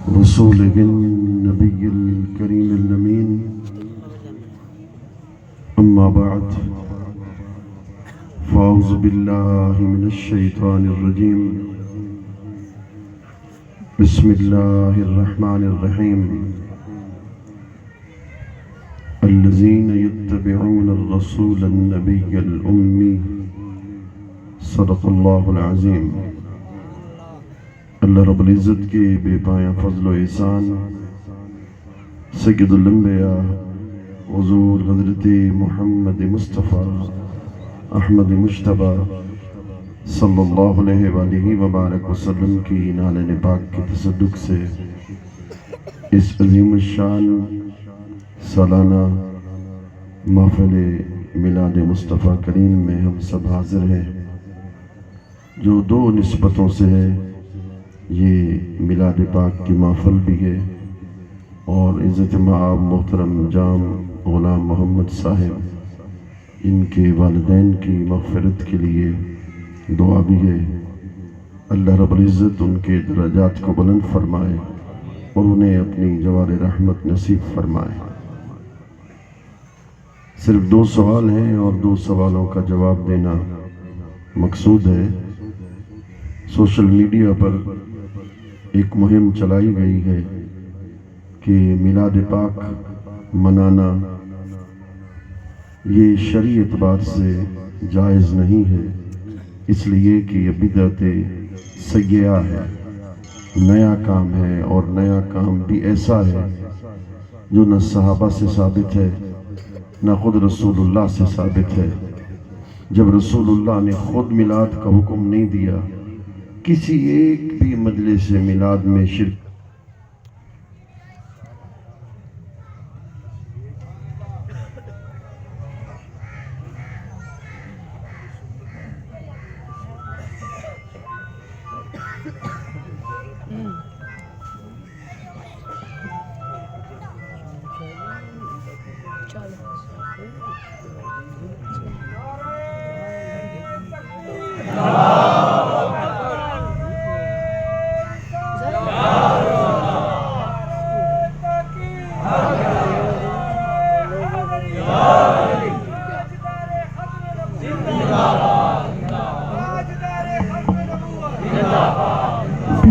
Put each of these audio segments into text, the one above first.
رسوله النبي الكريم الأمين. أما بعد، فأعوذ بالله من الشيطان الرجيم. بسم الله الرحمن الرحيم. الذين يتبعون الرسول النبي الأمي. صدق الله العظيم. اللہ رب العزت کے بے پایاں فضل و احسان، سید الانبیاء حضور حضرت محمد مصطفیٰ احمد مجتبیٰ صلی اللہ علیہ وآلہ وبارک وسلم کی نالین پاک کے تصدق سے اس عظیم الشان سالانہ محفل میلاد مصطفیٰ کریم میں ہم سب حاضر ہیں، جو دو نسبتوں سے ہے۔ یہ میلاد پاک کی محفل بھی ہے اور عزت مآب محترم جام غلام محمد صاحب، ان کے والدین کی مغفرت کے لیے دعا بھی ہے۔ اللہ رب العزت ان کے درجات کو بلند فرمائے اور انہیں اپنی جوار رحمت نصیب فرمائے۔ صرف دو سوال ہیں اور دو سوالوں کا جواب دینا مقصود ہے۔ سوشل میڈیا پر ایک مہم چلائی گئی ہے کہ میلاد پاک منانا یہ شرعی اعتبار سے جائز نہیں ہے، اس لیے کہ یہ بدعت سیئہ ہے، نیا کام ہے، اور نیا کام بھی ایسا ہے جو نہ صحابہ سے ثابت ہے نہ خود رسول اللہ سے ثابت ہے۔ جب رسول اللہ نے خود میلاد کا حکم نہیں دیا، کسی ایک بھی مجلس میلاد میں شرک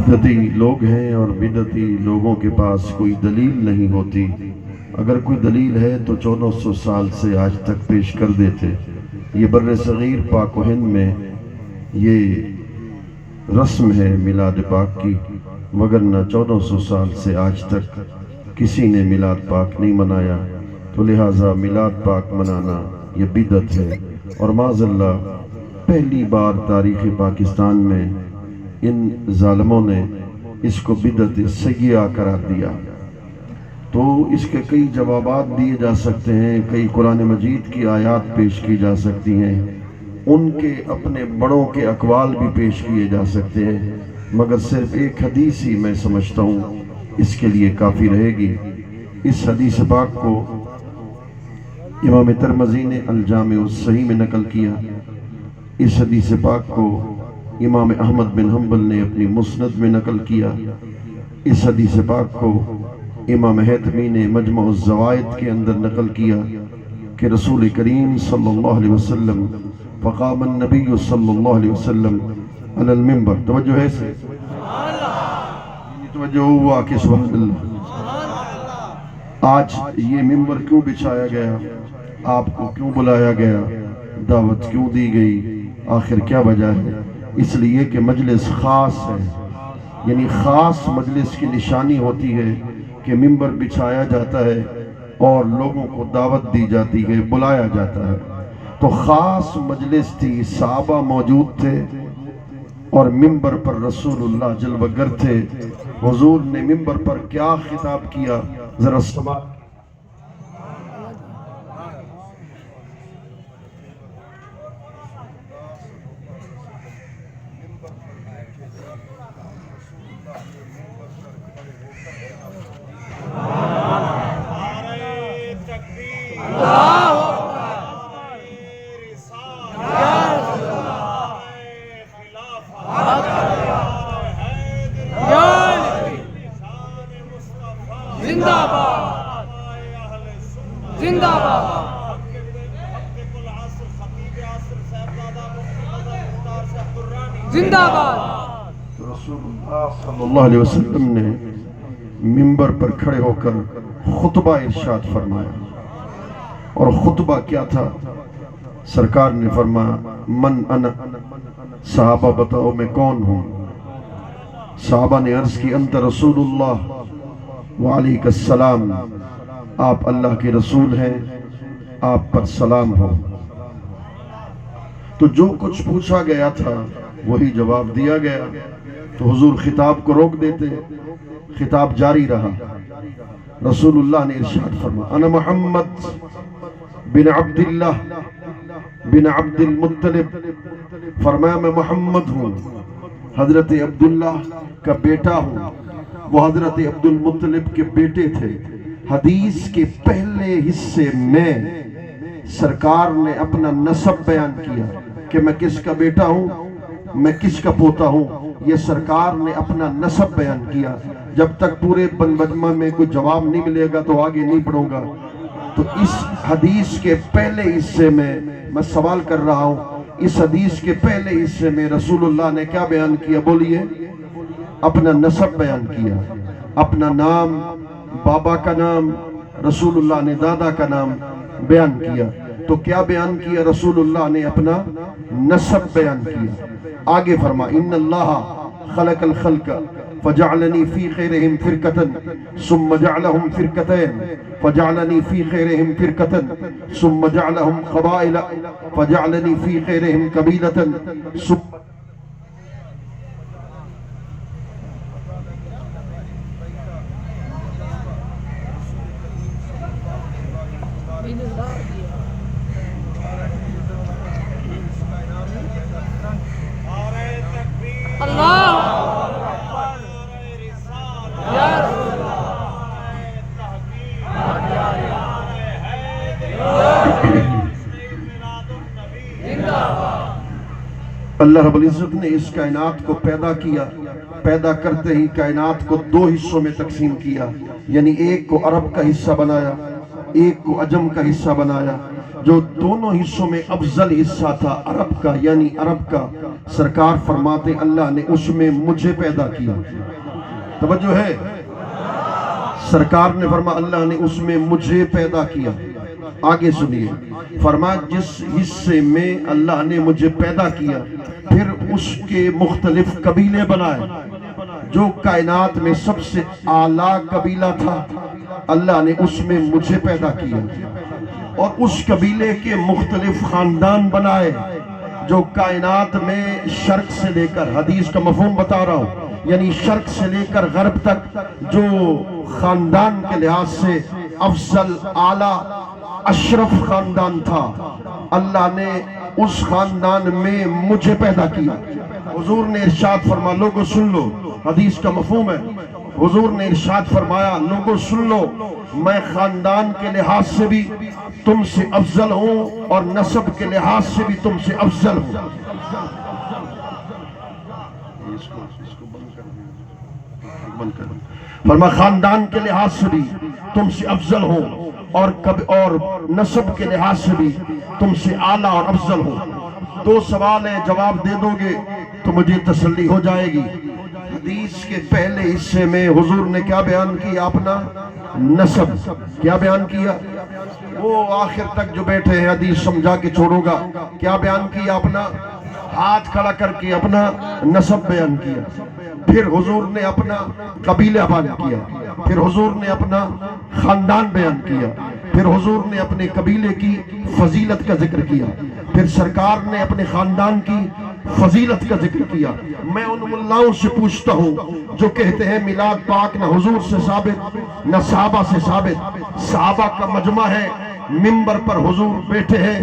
بدعتی لوگ ہیں اور بدعتی لوگوں کے پاس کوئی دلیل نہیں ہوتی۔ اگر کوئی دلیل ہے تو 1400 سال سے آج تک پیش کر دیتے۔ یہ بر صغیر پاک و ہند میں یہ رسم ہے میلاد پاک کی، وگرنہ 1400 سال سے آج تک کسی نے میلاد پاک نہیں منایا، تو لہٰذا میلاد پاک منانا یہ بدعت ہے۔ اور معاذ اللہ پہلی بار تاریخ پاکستان میں ان ظالموں نے اس کو بدعت سیئہ قرار دیا۔ تو اس کے کئی جوابات دیے جا سکتے ہیں، کئی قرآن مجید کی آیات پیش کی جا سکتی ہیں، ان کے اپنے بڑوں کے اقوال بھی پیش کیے جا سکتے ہیں، مگر صرف ایک حدیث ہی میں سمجھتا ہوں اس کے لیے کافی رہے گی۔ اس حدیث پاک کو امام ترمذی نے الجامع الصحیح میں نقل کیا، اس حدیث پاک کو امام احمد بن حنبل نے اپنی مسند میں نقل کیا، اس حدیث پاک کو امام حیثمی نے مجمع الزوائد کے اندر نقل کیا کہ رسول کریم صلی اللہ علیہ وسلم فقام النبی صلی اللہ علیہ وسلم علی المنبر۔ توجہ ہے سے توجہ ہوا کہ سبحان اللہ۔ آج یہ منبر کیوں بچھایا گیا، آپ کو کیوں بلایا گیا، دعوت کیوں دی گئی، آخر کیا وجہ ہے؟ اس لیے کہ مجلس خاص ہے، یعنی خاص مجلس کی نشانی ہوتی ہے کہ منبر بچھایا جاتا ہے اور لوگوں کو دعوت دی جاتی ہے، بلایا جاتا ہے۔ تو خاص مجلس تھی، صحابہ موجود تھے اور منبر پر رسول اللہ جلوہ گر تھے۔ حضور نے منبر پر کیا خطاب کیا، ذرا سماع۔ زندہ باد زندہ باد رسول اللہ صلی اللہ علیہ وسلم نے منبر پر کھڑے ہو کر خطبہ ارشاد فرمایا، اور خطبہ کیا تھا؟ سرکار نے فرمایا من انا، صحابہ بتاؤ میں کون ہوں؟ صحابہ نے عرض کی انت رسول اللہ وعلیک السلام، آپ اللہ کے رسول ہیں، آپ پر سلام ہو۔ تو جو کچھ پوچھا گیا تھا وہی جواب دیا گیا، تو حضور خطاب کو روک دیتے، خطاب جاری رہا۔ رسول اللہ نے ارشاد فرمایا انا محمد بن عبداللہ بن عبد المطلب، فرمایا میں محمد ہوں، حضرت عبداللہ کا بیٹا ہوں، وہ حضرت عبد المطلب کے بیٹے تھے۔ حدیث کے پہلے حصے میں سرکار نے اپنا نسب بیان کیا کہ میں کس کا بیٹا ہوں، میں کس کا پوتا ہوں، یہ سرکار نے اپنا نسب بیان کیا۔ جب تک پورے مجمع میں کوئی جواب نہیں ملے گا تو آگے نہیں بڑھوں گا۔ تو اس حدیث کے پہلے حصے میں سوال کر رہا ہوں، اس حدیث کے پہلے حصے میں رسول اللہ نے کیا بیان کیا؟ بولیے۔ اپنا نسب بیان کیا، اپنا نام، بابا کا نام، رسول اللہ نے دادا کا نام بیان کیا۔ تو کیا بیان کیا رسول اللہ نے؟ اپنا نسب بیان کیا۔ آگے فرما ان اللہ خلق الخلق فجعلنی فی خیرہم فرقتن ثم جعلہم فرقتین فجعلنی فی خیرہم فرقتن ثم جعلہم قبائل فجعلنی فی خیرہم قبیلتن ثم اللہ رب العزت نے اس کائنات کو پیدا کیا، پیدا کرتے ہی کائنات کو دو حصوں میں تقسیم کیا، یعنی ایک کو عرب کا حصہ بنایا، ایک کو عجم کا حصہ بنایا۔ جو دونوں حصوں میں افضل حصہ تھا عرب کا، یعنی عرب کا، سرکار فرماتے اللہ نے اس میں مجھے پیدا کیا۔ توجہ ہے؟ سرکار نے فرمایا اللہ نے اس میں مجھے پیدا کیا۔ آگے سنیے، فرمایا جس حصے میں اللہ نے مجھے پیدا کیا پھر اس کے مختلف قبیلے بنائے۔ جو کائنات میں سب سے اعلیٰ قبیلہ تھا اللہ نے اس میں مجھے پیدا کیا، اور اس قبیلے کے مختلف خاندان بنائے۔ جو کائنات میں شرق سے لے کر، حدیث کا مفہوم بتا رہا ہوں، یعنی شرق سے لے کر غرب تک جو خاندان کے لحاظ سے افضل، اعلیٰ، اشرف خاندان تھا، اللہ نے اس خاندان میں مجھے پیدا کیا۔ حضور نے ارشاد فرمایا لوگوں سن لو، حدیث کا مفہوم ہے، حضور نے ارشاد فرمایا لوگوں سن لو، میں خاندان کے لحاظ سے بھی تم سے افضل ہوں اور نسب کے لحاظ سے بھی تم سے افضل ہوں۔ فرمایا خاندان کے لحاظ سے بھی تم سے افضل ہوں اور نسب کے لحاظ سے بھی تم سے اعلیٰ اور افضل ہوں۔ دو سوال ہیں، جواب دے دو گے تو مجھے تسلی ہو جائے گی۔ حدیث کے پہلے حصے میں حضور نے کیا بیان کیا؟ اپنا نسب۔ کیا بیان کیا؟ وہ آخر تک جو بیٹھے ہیں حدیث سمجھا کے چھوڑوں گا، کیا بیان کیا؟ اپنا ہاتھ کھڑا کر کے اپنا نسب بیان کیا۔ پھر حضور نے اپنا قبیلہ بیان کیا، پھر حضور نے اپنا خاندان بیان کیا، پھر حضور نے اپنے قبیلے کی فضیلت کا ذکر کیا، پھر سرکار نے اپنے خاندان کی فضیلت کا ذکر کیا۔ میں ان ملاؤں سے پوچھتا ہوں جو کہتے ہیں میلاد پاک نہ حضور سے ثابت نہ صحابہ سے ثابت، صحابہ کا مجمع ہے، منبر پر حضور بیٹھے ہیں،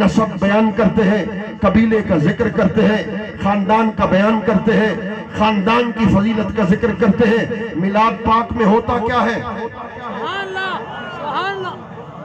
نسب بیان کرتے ہیں، قبیلے کا ذکر کرتے ہیں، خاندان کا بیان کرتے ہیں، خاندان کی فضیلت کا ذکر کرتے ہیں۔ میلاد پاک میں ہوتا کیا ہے؟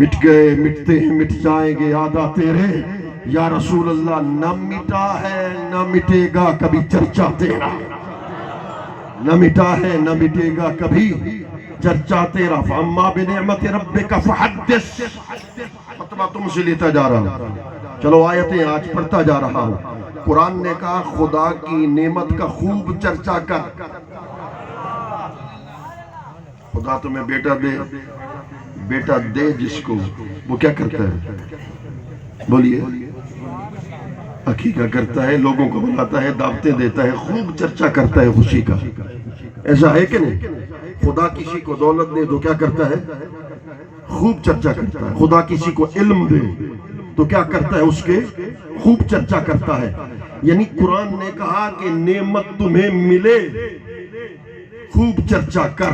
مٹ گئے مٹتے ہیں مٹ جائیں گے آدھا تیرے یا رسول اللہ، نہ مٹا ہے نہ مٹے گا کبھی چرچا تیرا، نہ مٹا ہے نہ مٹے گا کبھی چرچا تیرا۔ فَأَمَّا بِنِعْمَتِ رَبِّكَ فَحَدِّثْ، فتوہ تم سے لیتا جا رہا ہوں، چلو آیتیں آج پڑھتا جا رہا ہوں۔ قرآن نے کہا خدا کی نعمت کا خوب چرچا کر۔ خدا تمہیں بیٹا دے، بیٹا دے جس کو، وہ کیا کرتا ہے؟ بولیے، عقیقہ کرتا ہے، لوگوں کو بلاتا ہے، دعوتیں دیتا ہے، خوب چرچا کرتا ہے خوشی کا۔ ایسا ہے کہ نہیں؟ خدا کسی کو دولت دے تو کیا کرتا ہے؟ خوب چرچا کرتا ہے۔ خدا کسی کو علم دے تو کیا کرتا ہے؟ اس کے خوب چرچا کرتا ہے۔ یعنی قرآن نے کہا کہ نعمت تمہیں ملے خوب چرچا کر۔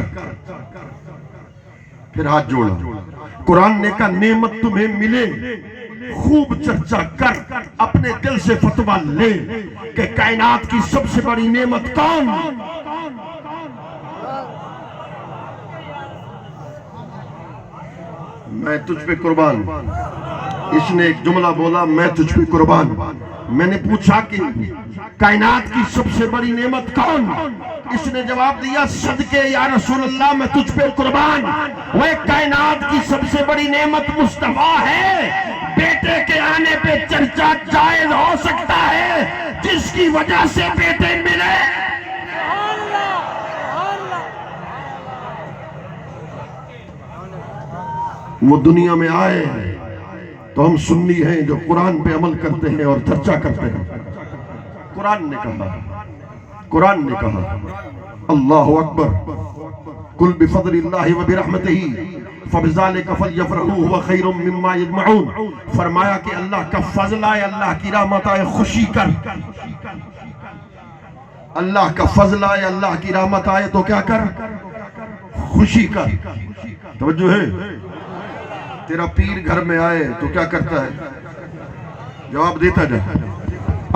پھر ہاتھ جوڑا، قرآن نے کہا نعمت تمہیں ملے خوب چرچا کر، اپنے دل سے فتویٰ لے کہ کائنات کی سب سے بڑی نعمت کون؟ میں تجھ پہ قربان۔ اس نے ایک جملہ بولا، میں تجھ پہ قربان۔ میں نے پوچھا کہ کائنات کی سب سے بڑی نعمت کون؟ اس نے جواب دیا، صدقے یا رسول اللہ میں تجھ پہ قربان، وہ کائنات کی سب سے بڑی نعمت مصطفیٰ ہے۔ بیٹے کے آنے پہ چرچا جائز ہو سکتا ہے جس کی وجہ سے بیٹے ملے۔ وہ دنیا میں آئے تو ہم سنی ہیں جو قرآن پہ عمل کرتے ہیں اور چرچا کرتے ہیں۔ قرآن نے کہا، قرآن نے کہا، اللہ اکبر، قل بفضل اللہ وبرحمتہ فبذالک فلیفرحوا ھو خیر مما یجمعون۔ فرمایا کہ اللہ کا فضل آئے، اللہ کی رحمت آئے، خوشی کر۔ اللہ کا فضل آئے، اللہ کی رحمت آئے تو کیا کر؟ خوشی کر۔ توجہ ہے؟ تیرا پیر گھر میں آئے تو کیا کرتا ہے؟ جواب دیتا جا،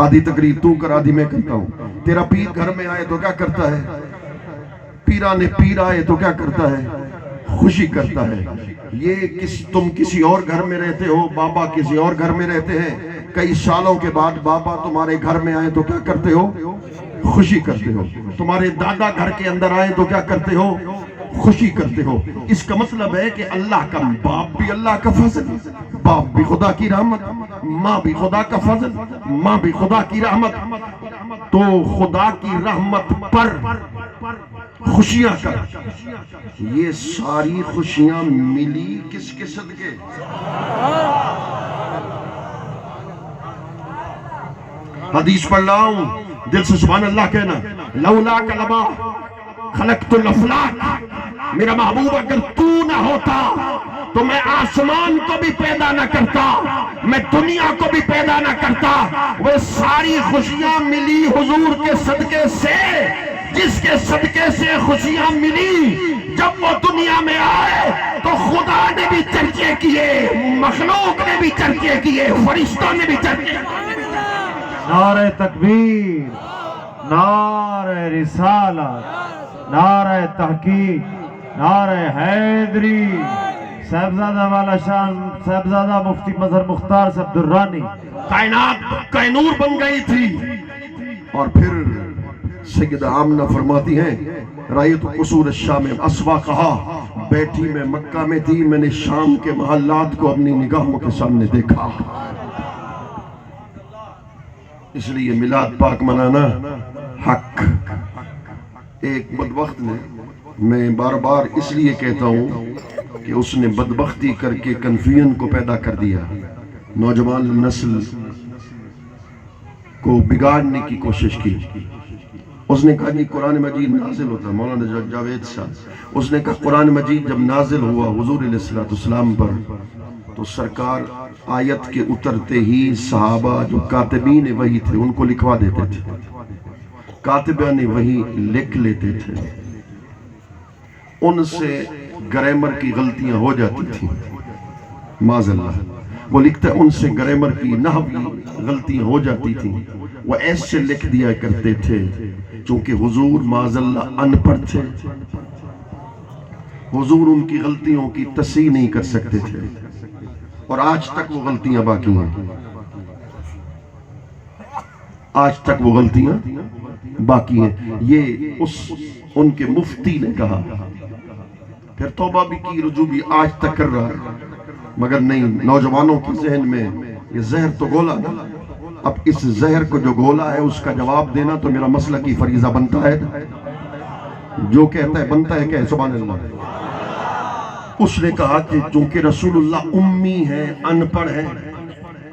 آدھی تقریر تو کر آدھی میں کرتا ہوں۔ تیرا پیر گھر میں آئے تو کیا کرتا ہے؟ پیرانے پیر آئے تو کیا کرتا ہے؟ خوشی کرتا ہے۔ یہ تم کسی اور گھر میں رہتے ہو، بابا کسی اور گھر میں رہتے ہیں، کئی سالوں کے بعد بابا تمہارے گھر میں آئے تو کیا کرتے ہو؟ خوشی کرتے ہو۔ تمہارے دادا گھر کے اندر آئے تو کیا کرتے ہو؟ خوشی کرتے ہو۔ اس کا مطلب ہے کہ اللہ کا باپ بھی اللہ کا فضل، باپ بھی خدا کی رحمت، ماں بھی خدا کا فضل، ماں بھی خدا کی رحمت۔ تو خدا کی رحمت پر خوشیاں کر۔ یہ ساری خوشیاں ملی کس کے صدقے؟ حدیث پڑھ رہا ہوں، دل سے سبحان اللہ کہنا۔ لولا کلمہ خلقت الافلاک، میرا محبوب اگر تو نہ ہوتا تو میں آسمان کو بھی پیدا نہ کرتا، میں دنیا کو بھی پیدا نہ کرتا۔ وہ ساری خوشیاں ملی حضور کے صدقے سے، جس کے صدقے سے خوشیاں ملی۔ جب وہ دنیا میں آئے تو خدا نے بھی چرچے کیے، مخلوق نے بھی چرچے کیے، فرشتوں نے بھی چرچے کیے۔ نعرہ تکبیر، نعرہ رسالت، نعرہ تحقیق، نعرہ حیدری، صاحبزادہ والا شان صاحبزادہ مفتی مظہر مختار صاحب درانی۔ کائنات کا نور بن گئی تھی۔ اور پھر سیدہ آمنہ فرماتی ہیں، رأیت قصور الشام اسوا، کہا بیٹھی میں مکہ میں تھی، میں نے شام کے محلات کو اپنی نگاہوں کے سامنے دیکھا۔ اس لیے میلاد پاک منانا حق۔ ایک بدبخت نے، میں بار بار اس لیے کہتا ہوں کہ اس نے بدبختی کر کے کنفیوژن کو پیدا کر دیا، نوجوان نسل کو بگاڑنے کی کوشش کی۔ اس نے کہا جی قرآن مجید نازل ہوتا، مولانا جاوید صاحب، اس نے کہا قرآن مجید جب نازل ہوا حضور علیہ السلام پر تو سرکار آیت کے اترتے ہی صحابہ جو کاتبین وحی تھے ان کو لکھوا دیتے تھے، کاتبین وحی لکھ لیتے تھے، ان سے گرامر کی غلطیاں ہو جاتی تھیں، معاذ اللہ، وہ لکھتا ہے ان سے گرامر کی نحوی غلطیاں ہو جاتی تھیں، وہ ایسے لکھ دیا کرتے تھے چونکہ حضور معاذ اللہ ان پڑھ تھے، حضور ان کی غلطیوں کی تصحیح نہیں کر سکتے تھے۔ اور آج تک وہ غلطیاں باقی ہیں، آج تک وہ غلطیاں باقی ہیں۔ یہ ان کے مفتی نے کہا، پھر توبہ بھی کی، رجوع بھی آج تک کر رہا ہے، مگر نہیں، نوجوانوں کے ذہن میں یہ زہر تو گولا نا، اب اس زہر کو جو گولا ہے اس کا جواب دینا تو میرا مسلکی فریضہ بنتا ہے، جو کہتا ہے بنتا ہے کہ سبحان اللہ۔ اس نے کہا کہ چونکہ رسول اللہ امی ہے، ان پڑھ ہے،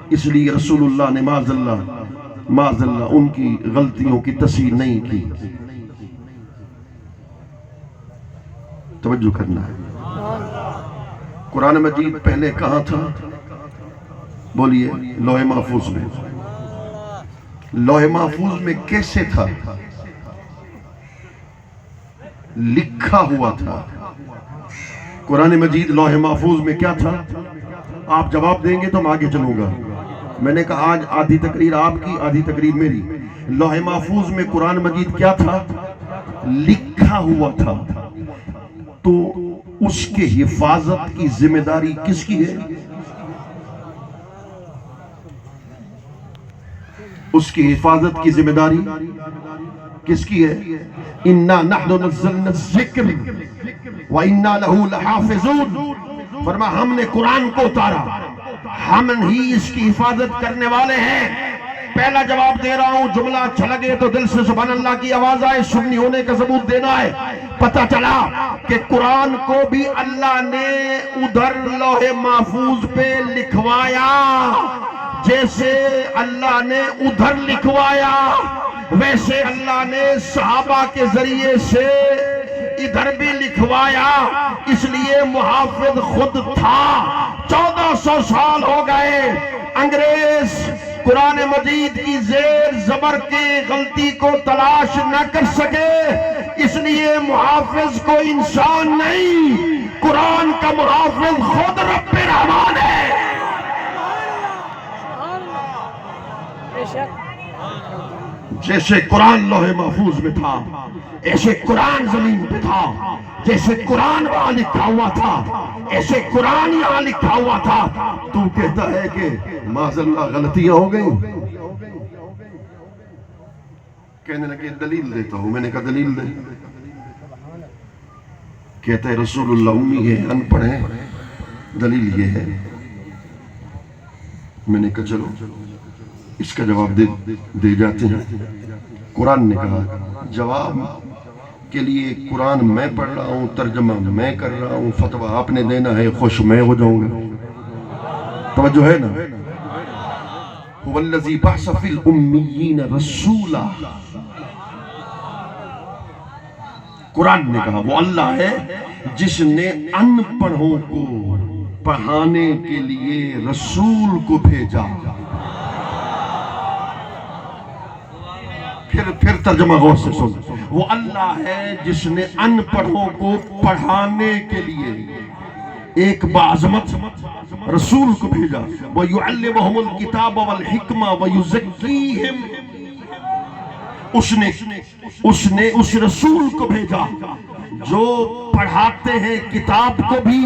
اس لیے رسول اللہ نے معاذ اللہ ان کی غلطیوں کی تصحیح نہیں کی۔ توجہ کرنا ہے، قرآن مجید پہلے کہاں تھا؟ بولیے، لوح محفوظ میں۔ لوح محفوظ میں کیسے تھا؟ لکھا ہوا تھا۔ قرآن مجید لوح محفوظ میں کیا تھا؟ آپ جواب دیں گے تو میں آگے چلوں گا۔ میں نے کہا آج آدھی تقریر آپ کی، آدھی تقریر میری۔ لوح محفوظ میں قرآن مجید کیا تھا؟ لکھا ہوا تھا۔ تو اس کے حفاظت کی ذمہ داری کس کی ہے؟ اس کی حفاظت کی ذمہ داری کس کی ہے؟ اِنَّا نَحْنُ نَزَّلْنَا الذِّكْرَ وَإِنَّا لَهُ لَحَافِظُونَ، فرمایا ہم نے قرآن کو اتارا، ہم ہی اس کی حفاظت کرنے والے ہیں۔ پہلا جواب دے رہا ہوں، جملہ اچھا لگے تو دل سے سبحان اللہ کی آواز آئے، سنی ہونے کا ثبوت دینا ہے۔ پتہ چلا کہ قرآن کو بھی اللہ نے ادھر لوح محفوظ پہ لکھوایا، جیسے اللہ نے ادھر لکھوایا ویسے اللہ نے صحابہ کے ذریعے سے ادھر بھی لکھوایا۔ اس لیے محافظ خود تھا۔ 1400 سال ہو گئے، انگریز قرآن مجید کی زیر زبر کی غلطی کو تلاش نہ کر سکے، اس لیے محافظ کو انسان نہیں، قرآن کا محافظ خود رب رحمان ہے۔ جیسے قرآن لوح محفوظ میں تھا، ایسے قرآن زمین پہ تھا، جیسے قرآن وہاں لکھا ہوا تھا ایسے قرآن یہاں لکھا ہوا تھا۔ تو کہتا ہے کہ معاذ اللہ غلطیاں ہو گئی، کہنے لگے دلیل دیتا ہوں۔ میں نے کہا دلیل دے۔ کہتا ہے رسول اللہ امی ہے، ان پڑھ ہے، دلیل یہ ہے۔ میں نے کہا چلو اس کا جواب دے جاتے ہیں۔ قرآن نے کہا جواب کے لیے قرآن میں پڑھ رہا ہوں، ترجمہ میں کر رہا ہوں، فتویٰ آپ نے دینا ہے، خوش میں ہو جاؤں گا۔ توجہ ہے نا؟ هو الذی بعث فی الامیین رسولا، قرآن نے کہا وہ اللہ ہے جس نے ان پڑھوں کو پڑھانے کے لیے رسول کو بھیجا۔ پھر ترجمہ غور سے سن، وہ اللہ ہے جس نے ان پڑھوں کو پڑھانے کے لیے ایک باعظمت رسول کو بھیجا۔ وَيُعَلِّمُهُمُ الْكِتَابَ وَالْحِكْمَةَ وَيُزَكِّيهِمْ، اس نے اس رسول کو بھیجا جو پڑھاتے ہیں کتاب کو بھی،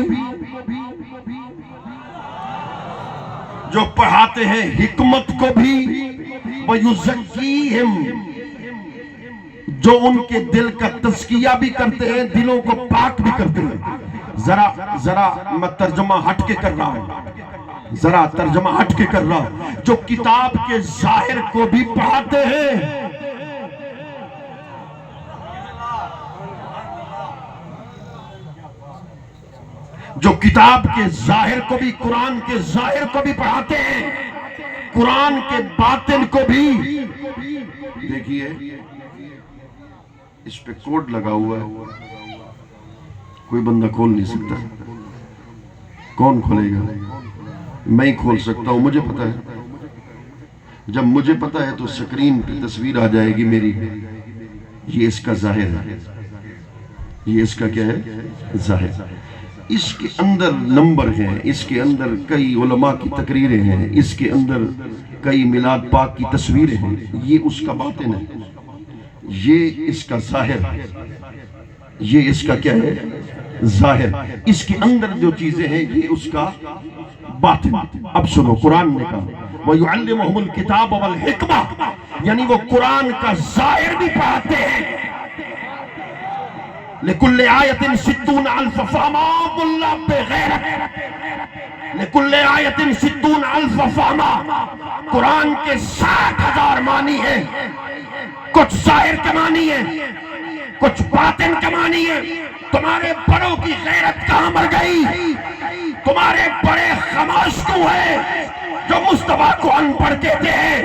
جو پڑھاتے ہیں حکمت کو بھی، وَيُزَكِّيهِمْ، جو ان کے دل کا تزکیہ بھی کرتے ہیں، دلوں کو پاک بھی کرتے ہیں۔ ذرا میں ترجمہ ہٹ کے کر رہا ہوں، ذرا ترجمہ ہٹ کے کر رہا ہوں۔ جو کتاب کے ظاہر کو بھی پڑھاتے ہیں، جو کتاب کے ظاہر کو بھی، قرآن کے ظاہر کو بھی پڑھاتے ہیں، قرآن کے باطن کو بھی۔ دیکھیے اس پہ کوڈ لگا ہوا ہے، کوئی بندہ کھول نہیں سکتا۔ کون کھولے گا؟ میں ہی کھول سکتا ہوں، مجھے پتا ہے۔ جب مجھے پتا ہے تو سکرین پہ تصویر آ جائے گی میری، یہ اس کا ظاہر ہے، یہ اس کا کیا ہے؟ ظاہر۔ اس کے اندر نمبر ہیں، اس کے اندر کئی علماء کی تقریریں ہیں، اس کے اندر کئی میلاد پاک کی تصویریں ہیں، یہ اس کا باطن ہے، یہ اس کا ظاہر ہے، یہ اس کا کیا ہے؟ ظاہر، اس کے اندر جو چیزیں ہیں یہ اس کا باطن۔ اب سنو، قرآن نے کہا وَيُعَلِّمُهُمُ الْكِتَابَ وَالْحِكْمَةَ، یعنی وہ قرآن کا ظاہر بھی پڑھاتے ہیں۔ لِكُلِّ آیَةٍ 60,000 فَهْمًا، اللہ پہ غیرت، لِكُلِّ آیَةٍ 60,000 فَهْمًا، قرآن کے 60,000 معنی ہیں، کچھ ظاہر کے معنی ہیں، کچھ باطن کے معنی ہیں۔ تمہارے بڑوں کی غیرت کہاں مر گئی؟ تمہارے بڑے خاموش کیوں ہیں جو مصطفیٰ کو ان پڑھ کہتے ہیں؟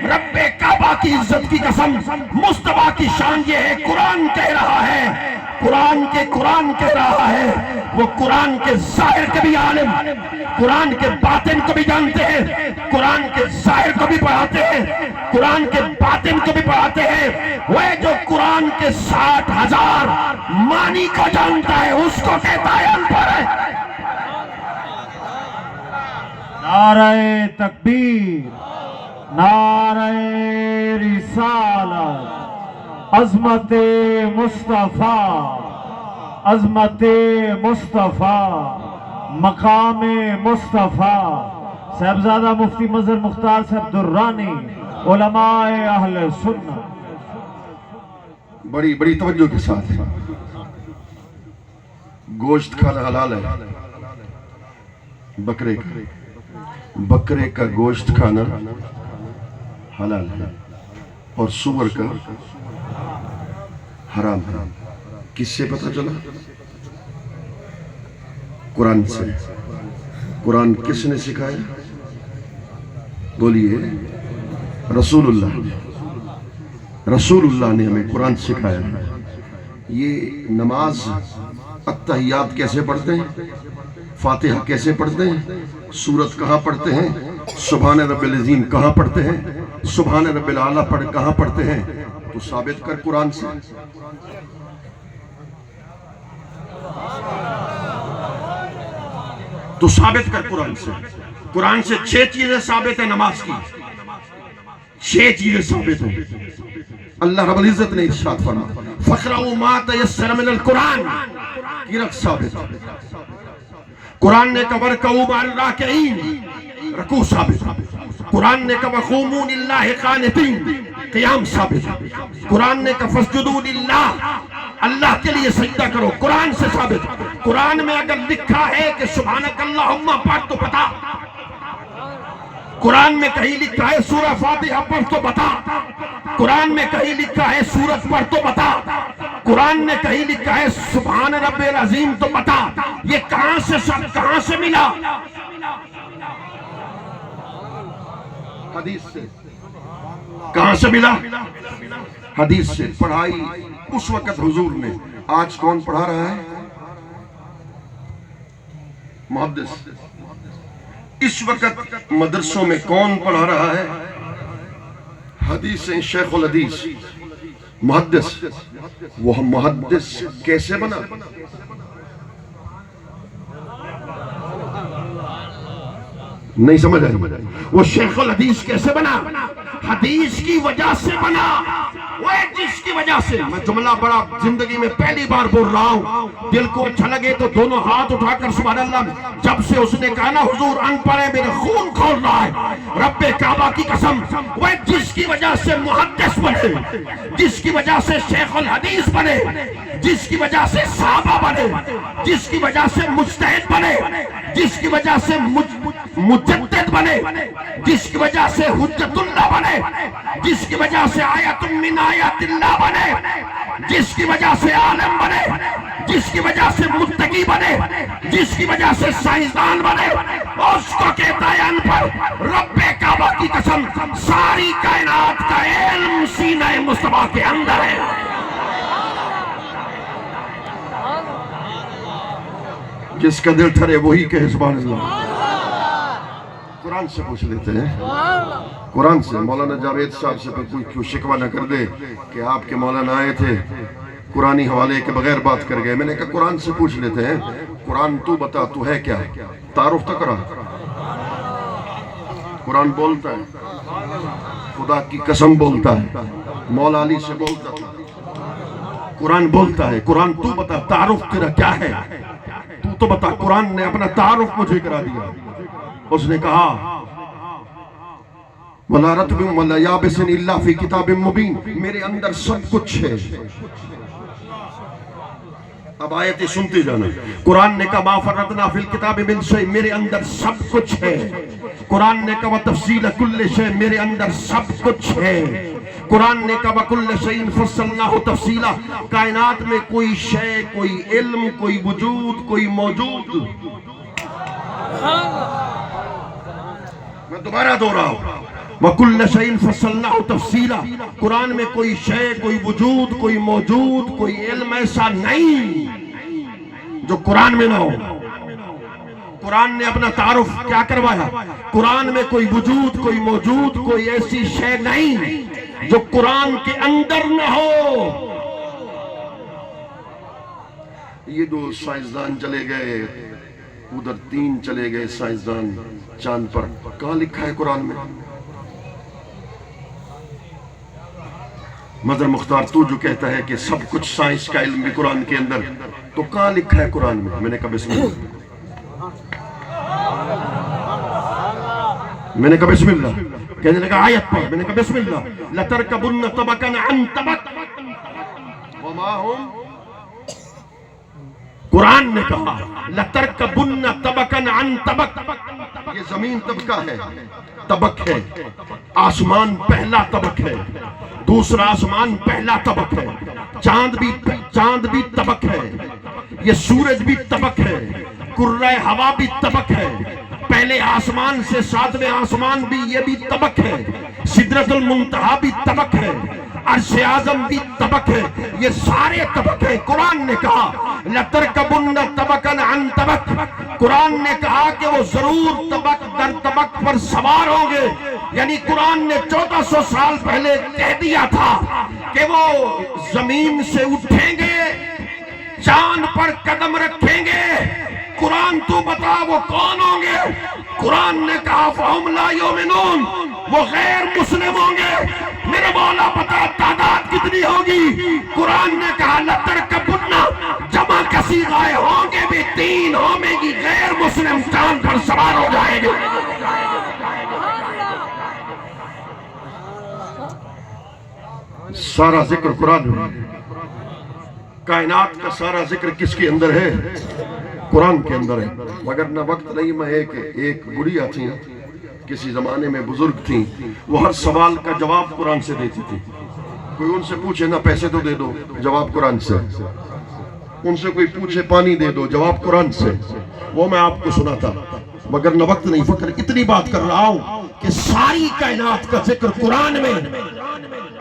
رب کعبہ کی عزت کی قسم، مصطفیٰ کی شان یہ ہے، قرآن کہہ رہا ہے، قرآن کہہ رہا ہے، وہ قرآن کے ظاہر کے بھی عالم، قرآن کے باطن کو بھی جانتے ہیں، قرآن کے ظاہر کو بھی پڑھاتے ہیں، قرآن کے باطن کو بھی پڑھاتے ہیں۔ وہ جو قرآن کے 60,000 معنی کو جانتا ہے اس کو کہتا ہے ان پڑھ ہے۔ نعرہ تکبیر، نعرہ رسالت، عظمت مصطفیٰ، عظمت مصطفیٰ، مقام مصطفیٰ۔ صاحبزادہ مفتی مظہر مختار صاحب درانی، علماء اہل سنت۔ بڑی بڑی توجہ کے ساتھ، گوشت کھانا حلال ہے، بکرے کا گوشت کھانا حلال ہے اور سور کا حرام ہے۔ کس سے پتہ چلا؟ قرآن سے۔ قرآن کس نے سکھایا؟ بولیے، رسول اللہ نے ہمیں قرآن سکھایا ہے۔ یہ نماز التحیات کیسے پڑھتے ہیں، فاتحہ کیسے پڑھتے ہیں، سورت کہاں پڑھتے ہیں، سبحان رب العظیم کہاں پڑھتے ہیں، سبحان رب العالی پڑھ کہاں پڑھتے ہیں، تو ثابت کر قرآن سے۔ تو ثابت کر قرآن سے۔ قرآن سے 6 چیزیں ثابت ہیں نماز کی، 6 چیزیں ثابت ہیں۔ اللہ رب العزت نے ارشاد فرمایا فَقْرَؤُوا مَا تَيَسَّرَ مِنَ الْقُرْآنِ، کی رکھ ثابت۔ قرآن نے کہا وَارْكَعُوا مَعَ الرَّاكِعِينَ، رکوع ثابت۔ قرآن نے کہا وَقُومُوا لِلَّهِ قَانِتِينَ، قیام ثابت۔ قرآن نے کہا فَاسْجُدُوا لِلَّهِ، اللہ کے لیے سجدہ کرو، قرآن سے ثابت۔ قرآن میں اگر لکھا ہے کہ سبحانک اللہم پڑھ تو بتا، قرآن میں کہیں لکھا ہے سورہ فاتحہ پڑھ تو بتا، قرآن میں کہیں لکھا ہے سورت پڑھ تو بتا، قرآن نے کہیں لکھا ہے سبحان رب العظیم تو بتا۔ یہ کہاں سے ملا؟ حدیث سے۔ کہاں سے ملا؟ حدیث سے۔ پڑھائی اس وقت حضور نے، آج کون پڑھا رہا ہے؟ محدث۔ اس وقت مدرسوں میں کون پڑھا رہا ہے؟ حدیث شیخ الحدیث، محدث۔ وہ محدث کیسے بنا؟ نہیں سمجھ آئی؟ وہ شیخ الحدیث کیسے بنا؟ حدیث کی وجہ سے بنا۔ وہ جس کی وجہ سے، میں جملہ بڑا زندگی میں پہلی بار بول رہا ہوں، دل کو اچھا لگے تو دونوں ہاتھ اٹھا کر سبحان اللہ۔ جب سے اس نے کہا نا حضور ان پڑھے میرے خون کھول رہا ہے، رب کعبہ کی قسم، وہ جس کی وجہ سے محدث بنے، جس کی وجہ سے شیخ الحدیث بنے، جس کی وجہ سے صحابہ بنے، جس کی وجہ سے مجتہد بنے، جس کی وجہ سے مجدد بنے، جس کی وجہ سے حجت اللہ بنے، جس کی وجہ سے آیت من آیات اللہ بنے، جس کی وجہ سے عالم بنے، جس کی وجہ سے متقی بنے، جس کی وجہ سے سائنسدان بنے، اس کو کہتا ہے ان پڑھ۔ رب کعبہ کی قسم، ساری کائنات کا علم سینہ مصطفیٰ کے اندر ہے۔ جس کا دل ٹھرے وہی کہے سبحان اللہ۔ قرآن سے پوچھ لیتے ہیں، قرآن سے۔ مولانا جاوید صاحب سے کوئی کیوں شکوہ نہ کر دے کہ آپ کے مولانا آئے تھے قرآنی حوالے کے بغیر بات کر گئے۔ میں نے کہا قرآن سے پوچھ لیتے ہیں، قرآن تو بتا تو ہے کیا؟ تعارف تو کرا۔ قرآن بولتا ہے، خدا کی قسم بولتا ہے، مولا علی سے بولتا تھا۔ قرآن بولتا ہے، قرآن تو بتا تعارف تیرا کیا ہے، تو بتا۔ قرآن نے اپنا تعارف مجھے کرا دیا، اس نے کہا وَلَا رَطْبٍ وَلَا يَابِسٍ إِلَّا فِي كِتَابٍ مُبِينٍ، میرے اندر سب کچھ ہے۔ اب آیتیں سنتے جانا۔ قرآن نے کہا مَا فَرَّطْنَا فِي الْكِتَابِ مِنْ شَيْءٍ، میرے اندر سب کچھ ہے۔ قرآن نے کہا وَتَفْصِيلَ كُلِّ شَيْءٍ، میرے اندر سب کچھ ہے۔ قرآن نے کہا وَكُلَّ شَيْءٍ فَصَّلْنَاهُ تَفْصِيلًا، کائنات میں کوئی شے، کوئی علم، کوئی وجود، کوئی موجود، میں دوبارہ دوہراؤں وَكُلَّ شَيْءٍ فَصَّلْنَاهُ تَفْصِيلًا، قرآن میں کوئی شے، کوئی وجود، کوئی موجود، کوئی علم ایسا نہیں جو قرآن میں نہ ہو۔ قرآن نے اپنا تعارف کیا کروایا؟ قرآن میں کوئی وجود، کوئی موجود، کوئی ایسی شے نہیں جو قرآن کے اندر نہ ہو۔ یہ جو سائنسدان چلے گئے ادھر، 3 چلے گئے سائنسدان چاند پر، کہاں لکھا ہے قرآن میں؟ مظہر مختار تو جو کہتا ہے کہ سب کچھ سائنس کا علم بھی قرآن کے اندر، تو کہاں لکھا ہے قرآن میں؟ میں نے کہا بسم اللہ، میں نے کہا بسم اللہ، کہنے لگا آیت پر، میں نے کہا بسم اللہ لَتَرْكَبُنَّ طَبَقًا عَنْ طَبَقٍ وَمَا هُمْ، قرآن نے کہا لَتَرْكَبُنَّ طَبَقًا عَنْ طَبَقٍ، یہ زمین طبقہ ہے، طبق ہے، آسمان پہلا طبق ہے، دوسرا آسمان پہلا طبق ہے، چاند بھی طبق ہے، یہ سورج بھی طبق ہے، کرۂ ہوا بھی طبق ہے، پہلے آسمان سے 7ویں آسمان بھی یہ بھی طبق ہے، سدرۃ المنتہا بھی طبق ہے، عرش اعظم بھی طبق ہے، یہ سارے طبق ہیں۔ قرآن نے کہا لَتَرْكَبُنَّ طَبَقًا عَنْ طَبَقٍ، قرآن نے کہا کہ وہ ضرور طبق در طبق پر سوار ہوں گے، یعنی قرآن نے 1400 سال پہلے کہہ دیا تھا کہ وہ زمین سے اٹھیں گے، چاند پر قدم رکھیں گے۔ قرآن تو بتا وہ کون ہوں گے؟ قرآن نے کہا فَهُمْ لَا يُؤْمِنُونَ، وہ غیر مسلم ہوں گے۔ میرے مولا بتا تعداد کتنی ہوگی؟ قرآن نے کہا لَتَرْكَبُنَّ، جمع کسی غائے ہوں گے بھی 3 ہوں گی، غیر مسلم چاند پر سوار ہو جائیں گے۔ سارا ذکر قرآن میں، کائنات کا سارا ذکر کس کے اندر ہے؟ قرآن کے اندر ہے۔ مگر نہ وقت نہیں، میں ایک بڑھیا تھی، کسی زمانے میں بزرگ تھیں، وہ ہر سوال کا جواب قرآن سے دیتی تھی۔ کوئی ان سے پوچھے نہ پیسے تو دے دو، جواب قرآن سے، ان سے کوئی پوچھے پانی دے دو، جواب قرآن سے، وہ میں آپ کو سناتا، مگر نہ وقت نہیں، فکر اتنی بات کر رہا ہوں کہ ساری کائنات کا ذکر قرآن میں۔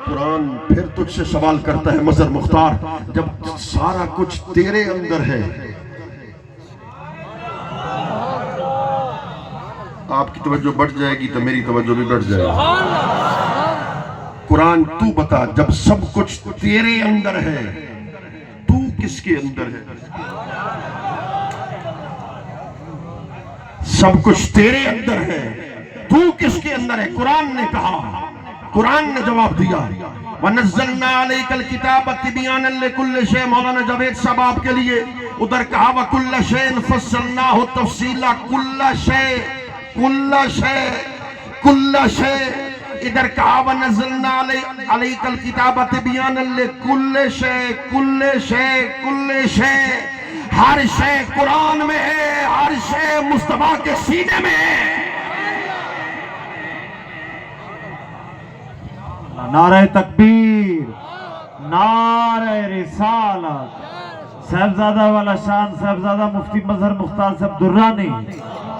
قرآن پھر تجھ سے سوال کرتا ہے مظہر مختار، جب سارا کچھ تیرے اندر ہے، آپ کی توجہ بڑھ جائے گی تو میری توجہ بھی بڑھ جائے گی۔ قرآن تو بتا جب سب کچھ تیرے اندر ہے، تو کس کے اندر ہے؟ سب کچھ تیرے اندر ہے، تو کس کے اندر ہے؟ قرآن نے کہا، قرآن نے جواب دیا وَنَزَّلْنَا عَلَيْكَ الْكِتَابَ تِبْيَانًا لِكُلِّ شَيْءٍ، مولانا جاوید صاحب آپ کے لیے ادھر کہا وَكُلَّ شَيْءٍ فَصَّلْنَاهُ تَفْصِيلًا، كُلَّ شَيْءٍ، كُلَّ شَيْءٍ، كُلَّ شَيْءٍ، ادھر کہا وَنَزَّلْنَا عَلَيْكَ الْكِتَابَ تِبْيَانًا لِكُلِّ شَيْءٍ، كُلِّ شَيْءٍ، كُلِّ شَيْءٍ، ہر شے قرآن میں ہے، ہر شے مصطفیٰ کے سینے میں ہے۔ نعرہ تکبیر، نعرہ رسالت، صاحبزادہ والا شان صاحبزادہ مفتی مظہر مختار صاحب درانی،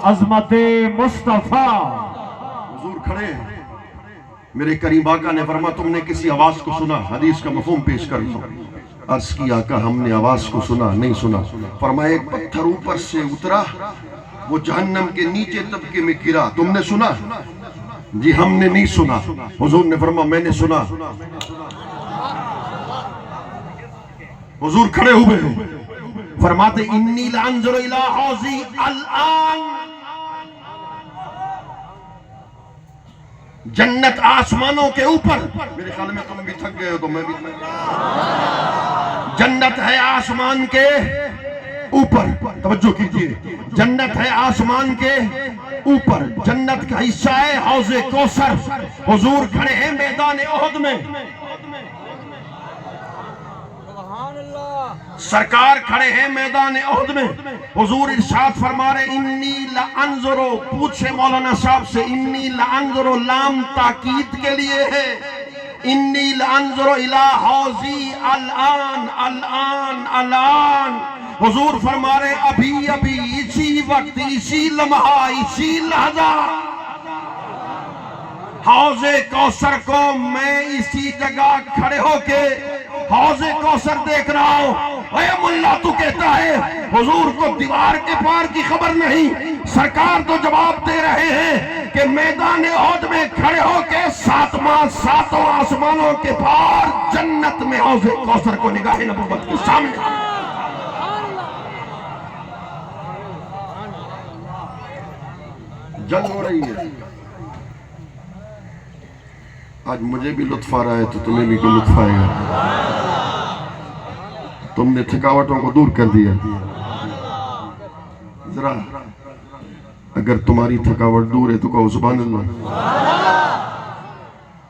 عظمت مصطفیٰ۔ حضور کھڑے ہیں، میرے کریم آقا نے فرمایا تم نے کسی آواز کو سنا؟ حدیث کا مفہوم پیش کر دو۔ عرض کی آقا ہم نے آواز کو سنا نہیں سنا؟ فرمایا ایک پتھر اوپر سے اترا، وہ جہنم کے نیچے طبقے میں گرا، تم نے سنا؟ جی ہم نے نہیں سنا۔ حضور نے فرمایا میں نے سنا۔ حضور کھڑے ہوئے ہیں، فرماتے انی لانظر الی حوضی الان، جنت آسمانوں کے اوپر، میرے خیال میں تم بھی تھک گئے ہو تو میں بھی تھک گیا، جنت ہے آسمان کے اوپر، توجہ کیجئے، جنت ہے آسمان کے اوپر، جنت کا حصہ ہے حوض کوثر۔ حضور کھڑے ہیں میدان احد میں، سرکار کھڑے ہیں میدان احد میں، حضور ارشاد فرما رہے انی لانظرو، پوچھے مولانا صاحب سے، انی لانظرو لام تاکید کے لیے ہے، انی لانظرو الی حوضی الان الان الان۔ حضور فرما رہے ابھی ابھی، اسی وقت، اسی لمحہ، اسی لحظہ حوض کوثر کو میں اسی جگہ کھڑے ہو کے حوض کوثر دیکھ رہا ہوں۔ اے ملا تو کہتا ہے حضور کو دیوار کے پار کی خبر نہیں، سرکار تو جواب دے رہے ہیں کہ میدان احد میں کھڑے ہو کے ساتوں آسمانوں کے پار جنت میں حوض کوثر کو نگاہ نبوت کے سامنے۔ جنگ ہو رہی ہے، آج مجھے بھی لطف آ رہا ہے تو تمہیں بھی کوئی لطف آئے گا۔ تم نے تھکاوٹوں کو دور کر دیا، ذرا اگر تمہاری تھکاوٹ دور ہے تو کہو سبحان اللہ۔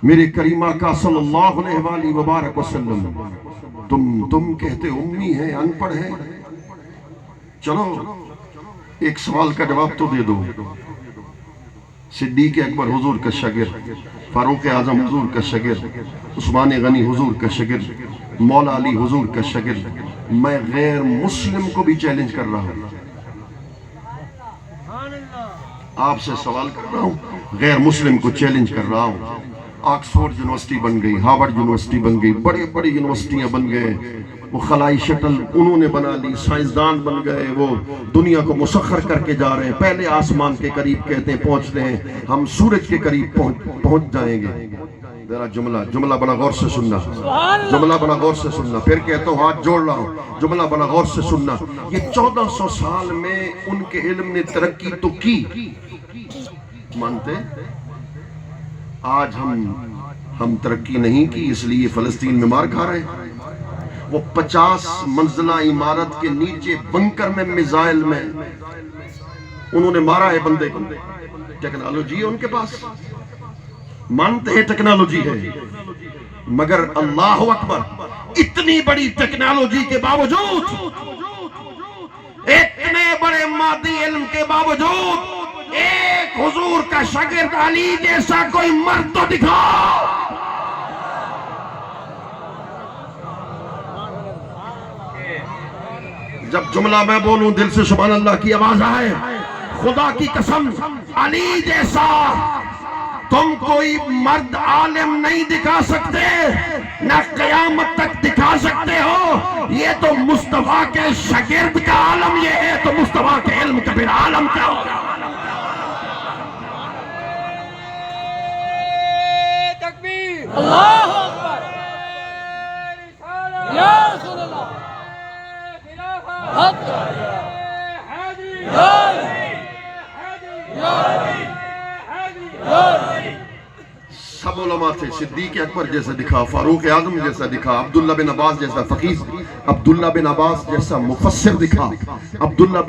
میرے کریم آقا صلی اللہ علیہ وآلہ وبارک وسلم، تم کہتے امی ہیں، ان پڑھ ہیں، چلو ایک سوال کا جواب تو دے دو۔ صدیق اکبر حضور کا شاگرد، فاروق اعظم حضور کا شاگرد، عثمان غنی حضور کا شاگرد، مولا علی حضور کا شاگرد، میں غیر مسلم کو بھی چیلنج کر رہا ہوں، آپ سے سوال کر رہا ہوں، غیر مسلم کو چیلنج کر رہا ہوں۔ آکسفورڈ یونیورسٹی بن گئی، ہارورڈ یونیورسٹی بن گئی، بڑے بڑی یونیورسٹیاں بن گئے، وہ خلائی شٹل انہوں نے بنا لی، سائنسدان بن گئے، وہ دنیا کو مسخر کر کے جا رہے ہیں، پہلے آسمان کے قریب کہتے ہیں پہنچتے ہیں، ہم سورج کے قریب پہنچ جائیں گے۔ ذرا جملہ بڑا غور سے سننا، جملہ بڑا غور سے سننا، پھر کہتا ہوں ہاتھ جوڑ رہا ہوں، جملہ بڑا غور سے سننا۔ یہ 1400 سال میں ان کے علم نے ترقی تو کی، مانتے آج ہم ترقی نہیں کی، اس لیے فلسطین میں مار کھا رہے ہیں۔ وہ 50 منزلہ عمارت کے نیچے بنکر میں میزائل میں انہوں نے مارا ہے بندے کو۔ ٹیکنالوجی ہے ان کے پاس، مانتے ہیں ٹیکنالوجی ہے، مگر اللہ اکبر، اتنی بڑی ٹیکنالوجی کے باوجود، اتنے بڑے مادی علم کے باوجود، ایک حضور کا شاگرد علی جیسا کوئی مرد تو دکھاؤ۔ جب جملہ میں بولوں دل سے سبحان اللہ کی آواز آئے، خدا کی قسم علی جیسا تم کوئی مرد عالم نہیں دکھا سکتے، نہ قیامت تک دکھا سکتے ہو۔ یہ تو مصطفیٰ کے شاگرد کا عالم یہ ہے، تو مصطفیٰ کے علم کا پھر عالم کیا ہوگا؟ تکبیر، اللہ اکبر، یا رسول اللہ، سب علماء تھے، صدیق اکبر جیسا دکھا، فاروق اعظم جیسا دکھا، عبداللہ بن عباس جیسا فقیہ، عبداللہ بن عباس جیسا مفسر دکھا، عبداللہ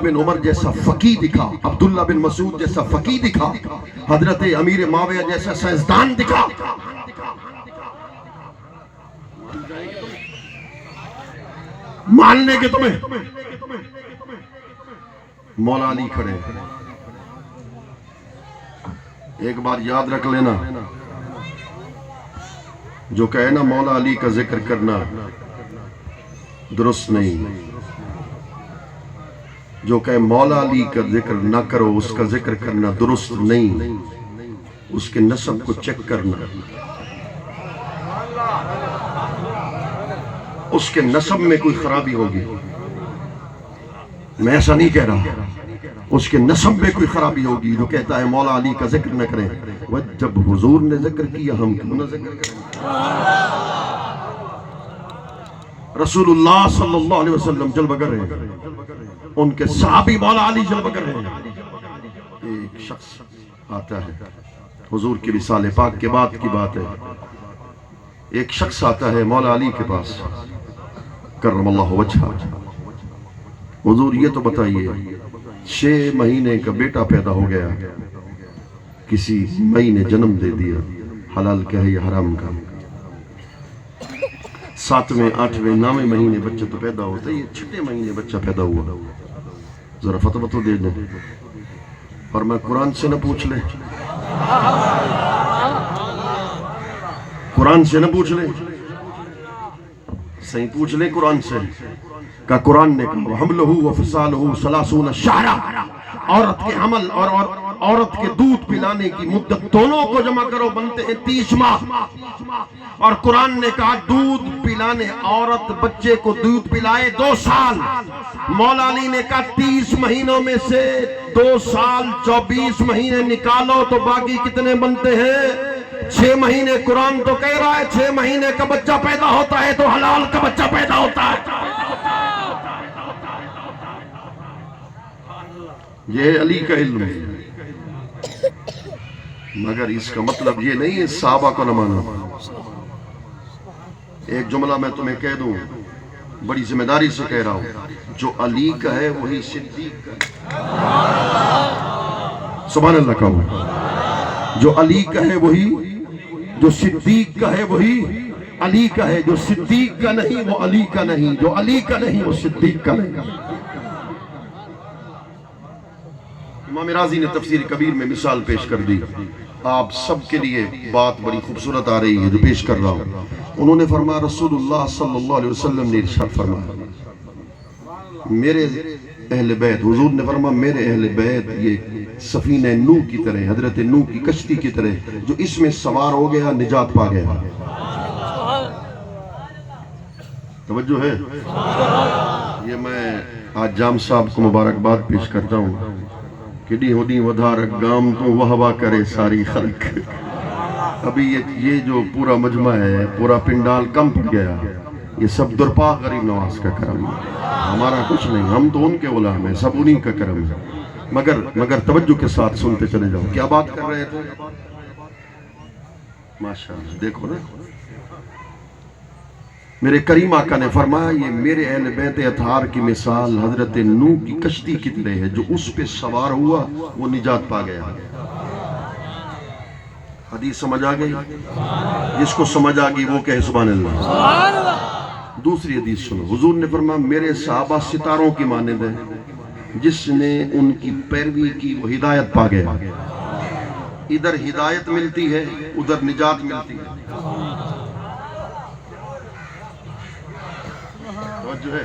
بن عمر جیسا فقیہ دکھا، عبداللہ بن مسعود جیسا فقیہ دکھا، حضرت امیر معاویہ جیسا سائنسدان دکھا۔ مان لے کے تمہیں مولا علی کھڑے، ایک بار یاد رکھ لینا، جو کہے نا مولا علی کا ذکر کرنا درست نہیں، جو کہے مولا علی کا ذکر نہ کرو اس کا ذکر کرنا درست نہیں، اس کے نسب کو چیک کرنا، اس کے نسب میں کوئی خرابی ہوگی، میں ایسا نہیں کہہ رہا، اس کے نسب میں کوئی خرابی ہوگی جو کہتا ہے مولا علی کا ذکر نہ کریں۔ وہ جب حضور نے ذکر کیا ہم کیوں نہ ذکر کریں؟ رسول اللہ صلی اللہ علیہ وسلم جلوہ گر ہیں، ان کے صحابی مولا علی جلوہ گر ہیں۔ ایک شخص آتا ہے، حضور کی رسالہ پاک کے بعد کی بات ہے، ایک شخص آتا ہے مولا علی کے پاس کرم اللہ وجہہ، حضور یہ تو بتائیے 6 مہینے کا بیٹا پیدا ہو گیا، کسی مئی نے جنم دے دیا، حلال کا ہے یا حرام کا؟ 7ویں 8ویں 9ویں مہینے بچہ تو پیدا ہوتا ہے، یہ 6 مہینے بچہ پیدا ہوا، ذرا فتویٰ تو دے دیں، اور میں قرآن سے نہ پوچھ لیں، قرآن سے نہ پوچھ لیں، صحیح پوچھ لیں قرآن سے، کہ قرآن نے کہا وَحَمْلُهُ وَفِصَالُهُ 30 شَهْرًا، عورت کے حمل اور عورت کے دودھ پلانے کی مدت دونوں کو جمع کرو بنتے ہیں 30 ماہ، اور قرآن نے کہا دودھ پلانے، عورت بچے کو دودھ پلائے 2 سال، مولا علی نے کہا 30 مہینوں میں سے 2 سال 24 مہینے نکالو تو باقی کتنے بنتے ہیں؟ 6 مہینے۔ قرآن تو کہہ رہا ہے 6 مہینے کا بچہ پیدا ہوتا ہے تو حلال کا بچہ پیدا ہوتا ہے۔ یہ علی کا علم ہے، مگر اس کا مطلب یہ نہیں ہے صحابہ کو نہ مانا۔ ایک جملہ میں تمہیں کہہ دوں، بڑی ذمہ داری سے کہہ رہا ہوں، جو علی کا ہے وہی صدیق کا ہے۔ سبحان اللہ کہو، جو علی کا ہے وہی، جو صدیق کا ہے وہی علی کا ہے، جو صدیق کا نہیں وہ علی کا نہیں، جو علی کا نہیں وہ صدیق کا نہیں۔ امام راضی نے تفسیر کبیر میں مثال پیش کر دی، آپ سب کے لیے بات بڑی خوبصورت آ رہی ہے جو پیش کر رہا ہوں۔ انہوں نے فرمایا رسول اللہ صلی اللہ علیہ وسلم نے ارشاد فرمایا میرے اہل بیت، حضور نے فرمایا میرے اہل بیت یہ سفینہ نوح کی طرح، حضرت نوح کی کشتی کی طرح، جو اس میں سوار ہو گیا نجات پا گیا۔ توجہ ہے؟ یہ میں آج جام صاحب کو مبارکباد پیش کرتا ہوں، کڈی ہوڈی ودھارک گام تو وہوا کرے ساری خلق۔ ابھی یہ جو پورا مجمع ہے، پورا پنڈال کم پڑ گیا، یہ سب درپا غریب نواز کا کرم ہے، ہمارا کچھ نہیں، ہم تو ان کے غلام ہیں، سب انہی کا کرم ہے۔ مگر توجہ کے ساتھ سنتے چلے جاؤ، کیا بات کر رہے تھے؟ ماشاءاللہ دیکھو نا، میرے کریم آقا نے فرمایا یہ میرے اہل بیت اطہار کی مثال حضرت نوح کی کشتی کی طرح ہے، جو اس پہ سوار ہوا وہ نجات پا گیا۔ حدیث سمجھ آ گئی؟ جس کو سمجھ آ گئی وہ کہے سبحان اللہ۔ دوسری حدیث سنو، حضور نے فرمایا میرے صحابہ ستاروں کی مانند ہیں، جس نے ان کی پیروی کی وہ ہدایت پا گیا۔ ادھر ہدایت ملتی ہے ادھر نجات ملتی ہے۔ جو ہے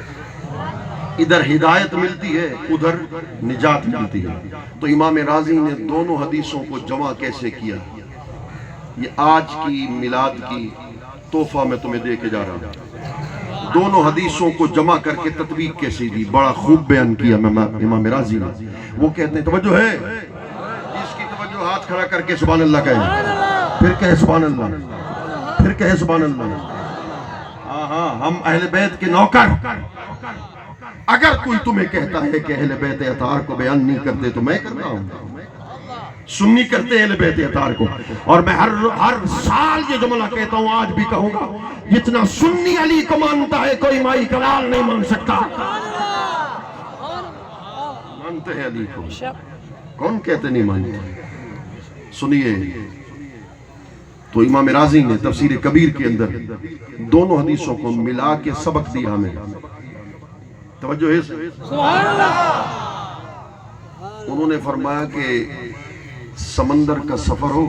ادھر ہدایت ملتی ہے ادھر نجات ملتی ہے۔ تو امام راضی نے دونوں حدیثوں کو جمع کیسے کیا؟ یہ آج کی میلاد کی تحفہ میں تمہیں دے کے جا رہا ہوں۔ دونوں حدیثوں کو جمع کر کے تطبیق کیسے دی، بڑا خوب بیان کیا امام راضی نے۔ وہ کہتے ہیں توجہ ہے، جس کی توجہ ہاتھ کھڑا کر کے سبحان اللہ کہے، پھر کہے سبحان اللہ، پھر کہے سبحان اللہ۔ ہاں ہم اہل بیت کے نوکر، اگر کوئی تمہیں کہتا ہے کہ اہل بیت اطہار کو بیان نہیں کرتے تو میں کر رہا ہوں، سنی کرتے اہل بیت اطہار کو، اور میں ہر سال یہ جملہ کہتا ہوں، آج بھی کہوں گا، جتنا سنی علی کو مانتا ہے کوئی مائی کلال نہیں مان سکتا۔ مانتے ہیں علی کو، کون کہتے نہیں مانتے؟ سنیے، تو امام راضی نے تفسیر کبیر کے اندر دونوں حدیثوں کو ملا کے سبق دیا ہمیں۔ توجہ ہے؟ انہوں نے فرمایا کہ سمندر کا سفر ہو،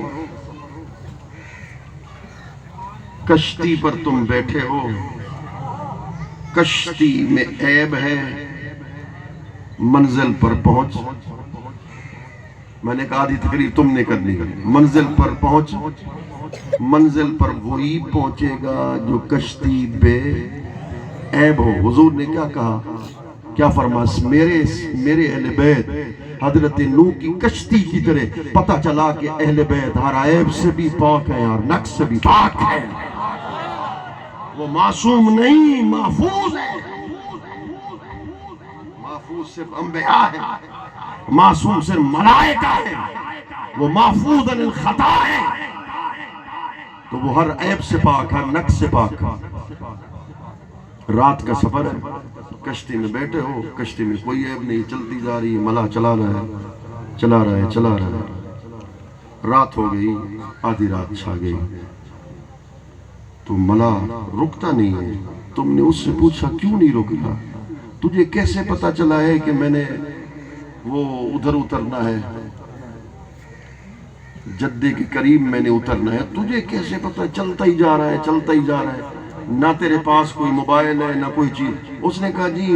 کشتی پر تم بیٹھے ہو، کشتی میں عیب ہے، منزل پر پہنچ، میں نے کہا آدھی تقریر تم نے کرنی، منزل پر پہنچ، منزل پر وہی پہنچے گا جو کشتی بے عیب ہو۔ حضور نے کیا کہا، کیا فرمایا؟ میرے اہل بیت حضرت نوح کی کشتی کی طرح، پتہ چلا کہ اہل بیت ہر عیب سے بھی پاک ہے اور نقص سے بھی پاک ہے، وہ معصوم نہیں، محفوظ ہے۔ محفوظ صرف انبیاء ہے، معصوم صرف ملائکہ ہے، وہ محفوظ عن الخطا ہے۔ تو وہ ہر عیب سے پاک، ہر نقص سے پاک۔ رات کا سفر ہے، کشتی میں بیٹھے ہو، کشتی میں کوئی عیب نہیں، چلتی جا رہی، ملا چلا رہا ہے۔ رات ہو گئی، آدھی رات چھا گئی، تو ملا رکتا نہیں ہے۔ تم نے اس سے پوچھا کیوں نہیں رکا؟ تجھے کیسے پتا چلا ہے کہ میں نے وہ ادھر اترنا ہے، جدے کے قریب میں نے اترنا ہے؟ تجھے کیسے پتا؟ چلتا ہی جا رہا ہے، نہ تیرے پاس کوئی موبائل ہے نہ کوئی چیز۔ اس نے کہا جی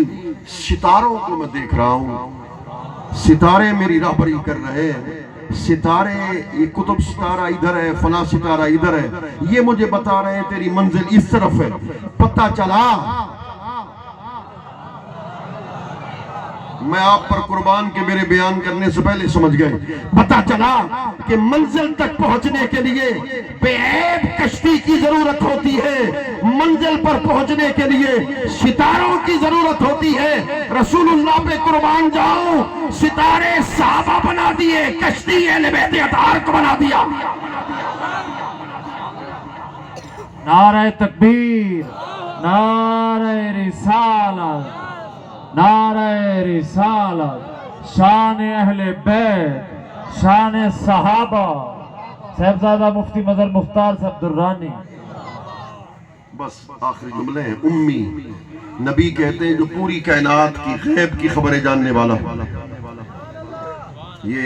ستاروں کو میں دیکھ رہا ہوں، ستارے میری راہبری کر رہے ہیں، ستارے، یہ قطب ستارہ ادھر ہے، فلاں ستارہ ادھر ہے، یہ مجھے بتا رہے ہیں تیری منزل اس طرف ہے۔ پتہ چلا، میں آپ پر قربان کے میرے بیان کرنے سے پہلے سمجھ گئے، پتہ چلا کہ منزل تک پہنچنے کے لیے بے عیب کشتی کی ضرورت ہوتی ہے، منزل پر پہنچنے کے لیے ستاروں کی ضرورت ہوتی ہے۔ رسول اللہ پہ قربان جاؤ، ستارے صحابہ بنا دیے، کشتی اہل بیت اطہار کو بنا دیا۔ نعرہ تکبیر، نعرہ رسالت، نعرہ رسالت، شان اہل بیت، شان صحابہ، صاحبزادہ مفتی مظہر مختار صاحب درانی۔ بس آخری جملے ہیں۔ امی نبی کہتے ہیں جو پوری کائنات کی غیب کی خبریں جاننے والا۔ یہ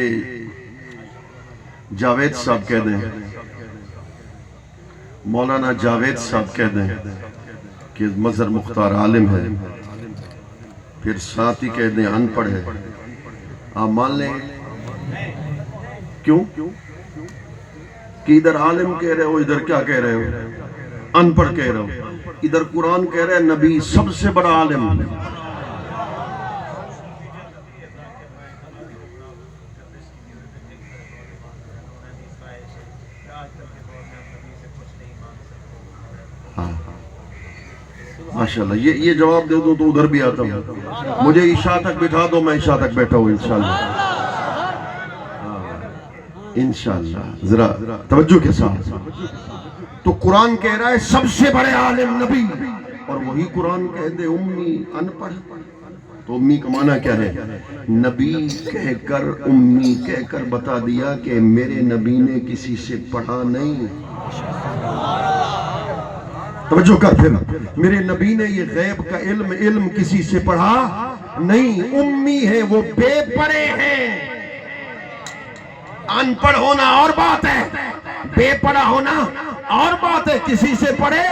جاوید صاحب کہہ دیں، مولانا جاوید صاحب کہہ دیں کہ مظہر مختار عالم ہے، پھر ساتھ ہی کہہ دیں ان پڑھ ہے، آپ مان لیں؟ کیوں کہ ادھر عالم کہہ رہے ہو، ادھر کیا کہہ رہے ہو؟ ان پڑھ کہہ رہے ہو۔ ادھر قرآن کہہ رہے ہیں نبی سب سے بڑا عالم۔ ماشاءاللہ، یہ جواب دے دوں تو ادھر بھی آتا ہوں، مجھے عشاء تک بٹھا دو، میں عشاء تک بیٹھا ہوں انشاءاللہ۔ انشاءاللہ ذرا توجہ کے ساتھ۔ تو قرآن کہہ رہا ہے سب سے بڑے عالم نبی، اور وہی قرآن کہہ دے امی ان پڑھ۔ تو امی کا معنی کیا ہے؟ نبی کہہ کر، امی کہہ کر بتا دیا کہ میرے نبی نے کسی سے پڑھا نہیں۔ توجہ کر، پھر میرے نبی نے یہ غیب کا علم کسی سے پڑھا نہیں۔ امی ہے، وہ بے پڑھے ہیں۔ ان پڑھ ہونا اور بات ہے، بے پڑھا ہونا اور بات ہے، کسی سے پڑھے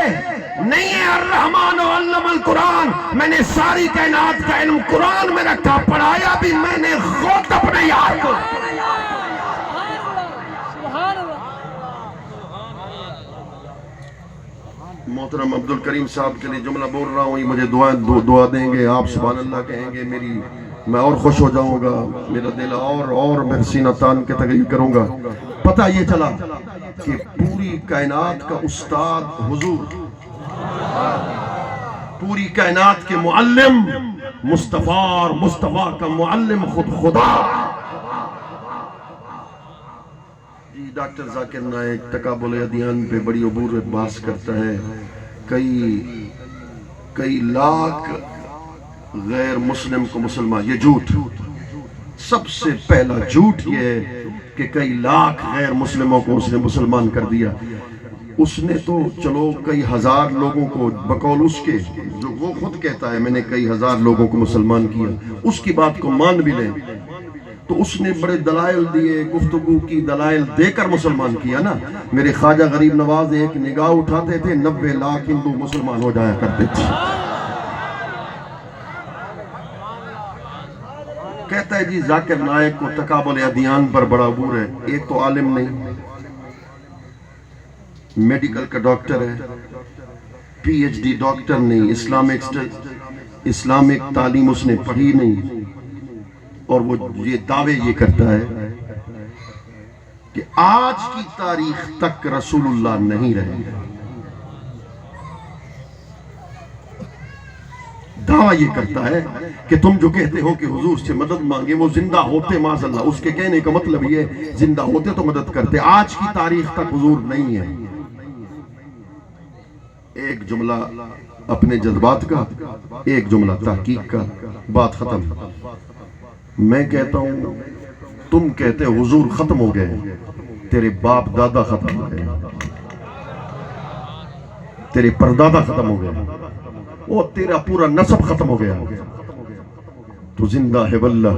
نہیں ہے۔ الرحمن علم القرآن، میں نے ساری کائنات کا علم قرآن میں رکھا، پڑھایا بھی میں نے خود اپنے یار کو۔ محترم عبدالکریم صاحب کے لیے جملہ بول رہا ہوں، یہ مجھے دعا دیں گے، آپ سبحان اللہ کہیں گے، میں اور خوش ہو جاؤں گا، میرا دل اور میں سینہ تان کے تقریر کروں گا۔ پتہ یہ چلا کہ پوری کائنات کا استاد حضور، پوری کائنات کے معلم مصطفیٰ، اور مصطفیٰ کا معلم خود خدا۔ ڈاکٹر ذاکر نائک تقابل ادیان پہ بڑی عبور بحث کرتا ہے، کئی لاکھ غیر مسلم کو مسلمان، یہ جھوٹ، سب سے پہلا جھوٹ یہ ہے کہ کئی لاکھ غیر مسلموں کو اس نے مسلمان کر دیا۔ اس نے تو چلو کئی ہزار لوگوں کو، بقول اس کے جو وہ خود کہتا ہے میں نے کئی ہزار لوگوں کو مسلمان کیا، اس کی بات کو مان بھی لیں تو اس نے بڑے دلائل دیے، گفتگو کی دلائل دے کر مسلمان کیا نا۔ میرے خواجہ غریب نواز ایک نگاہ اٹھاتے تھے 90 لاکھ ہندو مسلمان ہو جایا کرتے تھے۔ کہتا ہے جی ذاکر نائک کو تقابل ادیان پر بڑا عبور ہے۔ ایک تو عالم نہیں، میڈیکل کا ڈاکٹر ہے، پی ایچ ڈی ڈاکٹر نہیں، اسلامک تعلیم اس نے پڑھی نہیں، اور وہ یہ دعوے یہ کرتا ہے کہ آج کی تاریخ تک رسول اللہ نہیں رہے۔ دعویٰ یہ کرتا ہے کہ تم جو کہتے ہو کہ حضور سے مدد مانگے، وہ زندہ ہوتے معاذ اللہ، اس کے کہنے کا مطلب یہ زندہ ہوتے تو مدد کرتے، آج کی تاریخ تک حضور نہیں ہے۔ ایک جملہ اپنے جذبات کا، ایک جملہ تحقیق کا، بات ختم۔ میں کہتا ہوں، تم کہتے حضور ختم ہو گئے، تیرے باپ دادا ختم ہو گئے، تیرے پردادا ختم ہو گئے، وہ تیرا پورا نسب ختم ہو گیا۔ تو زندہ ہے واللہ،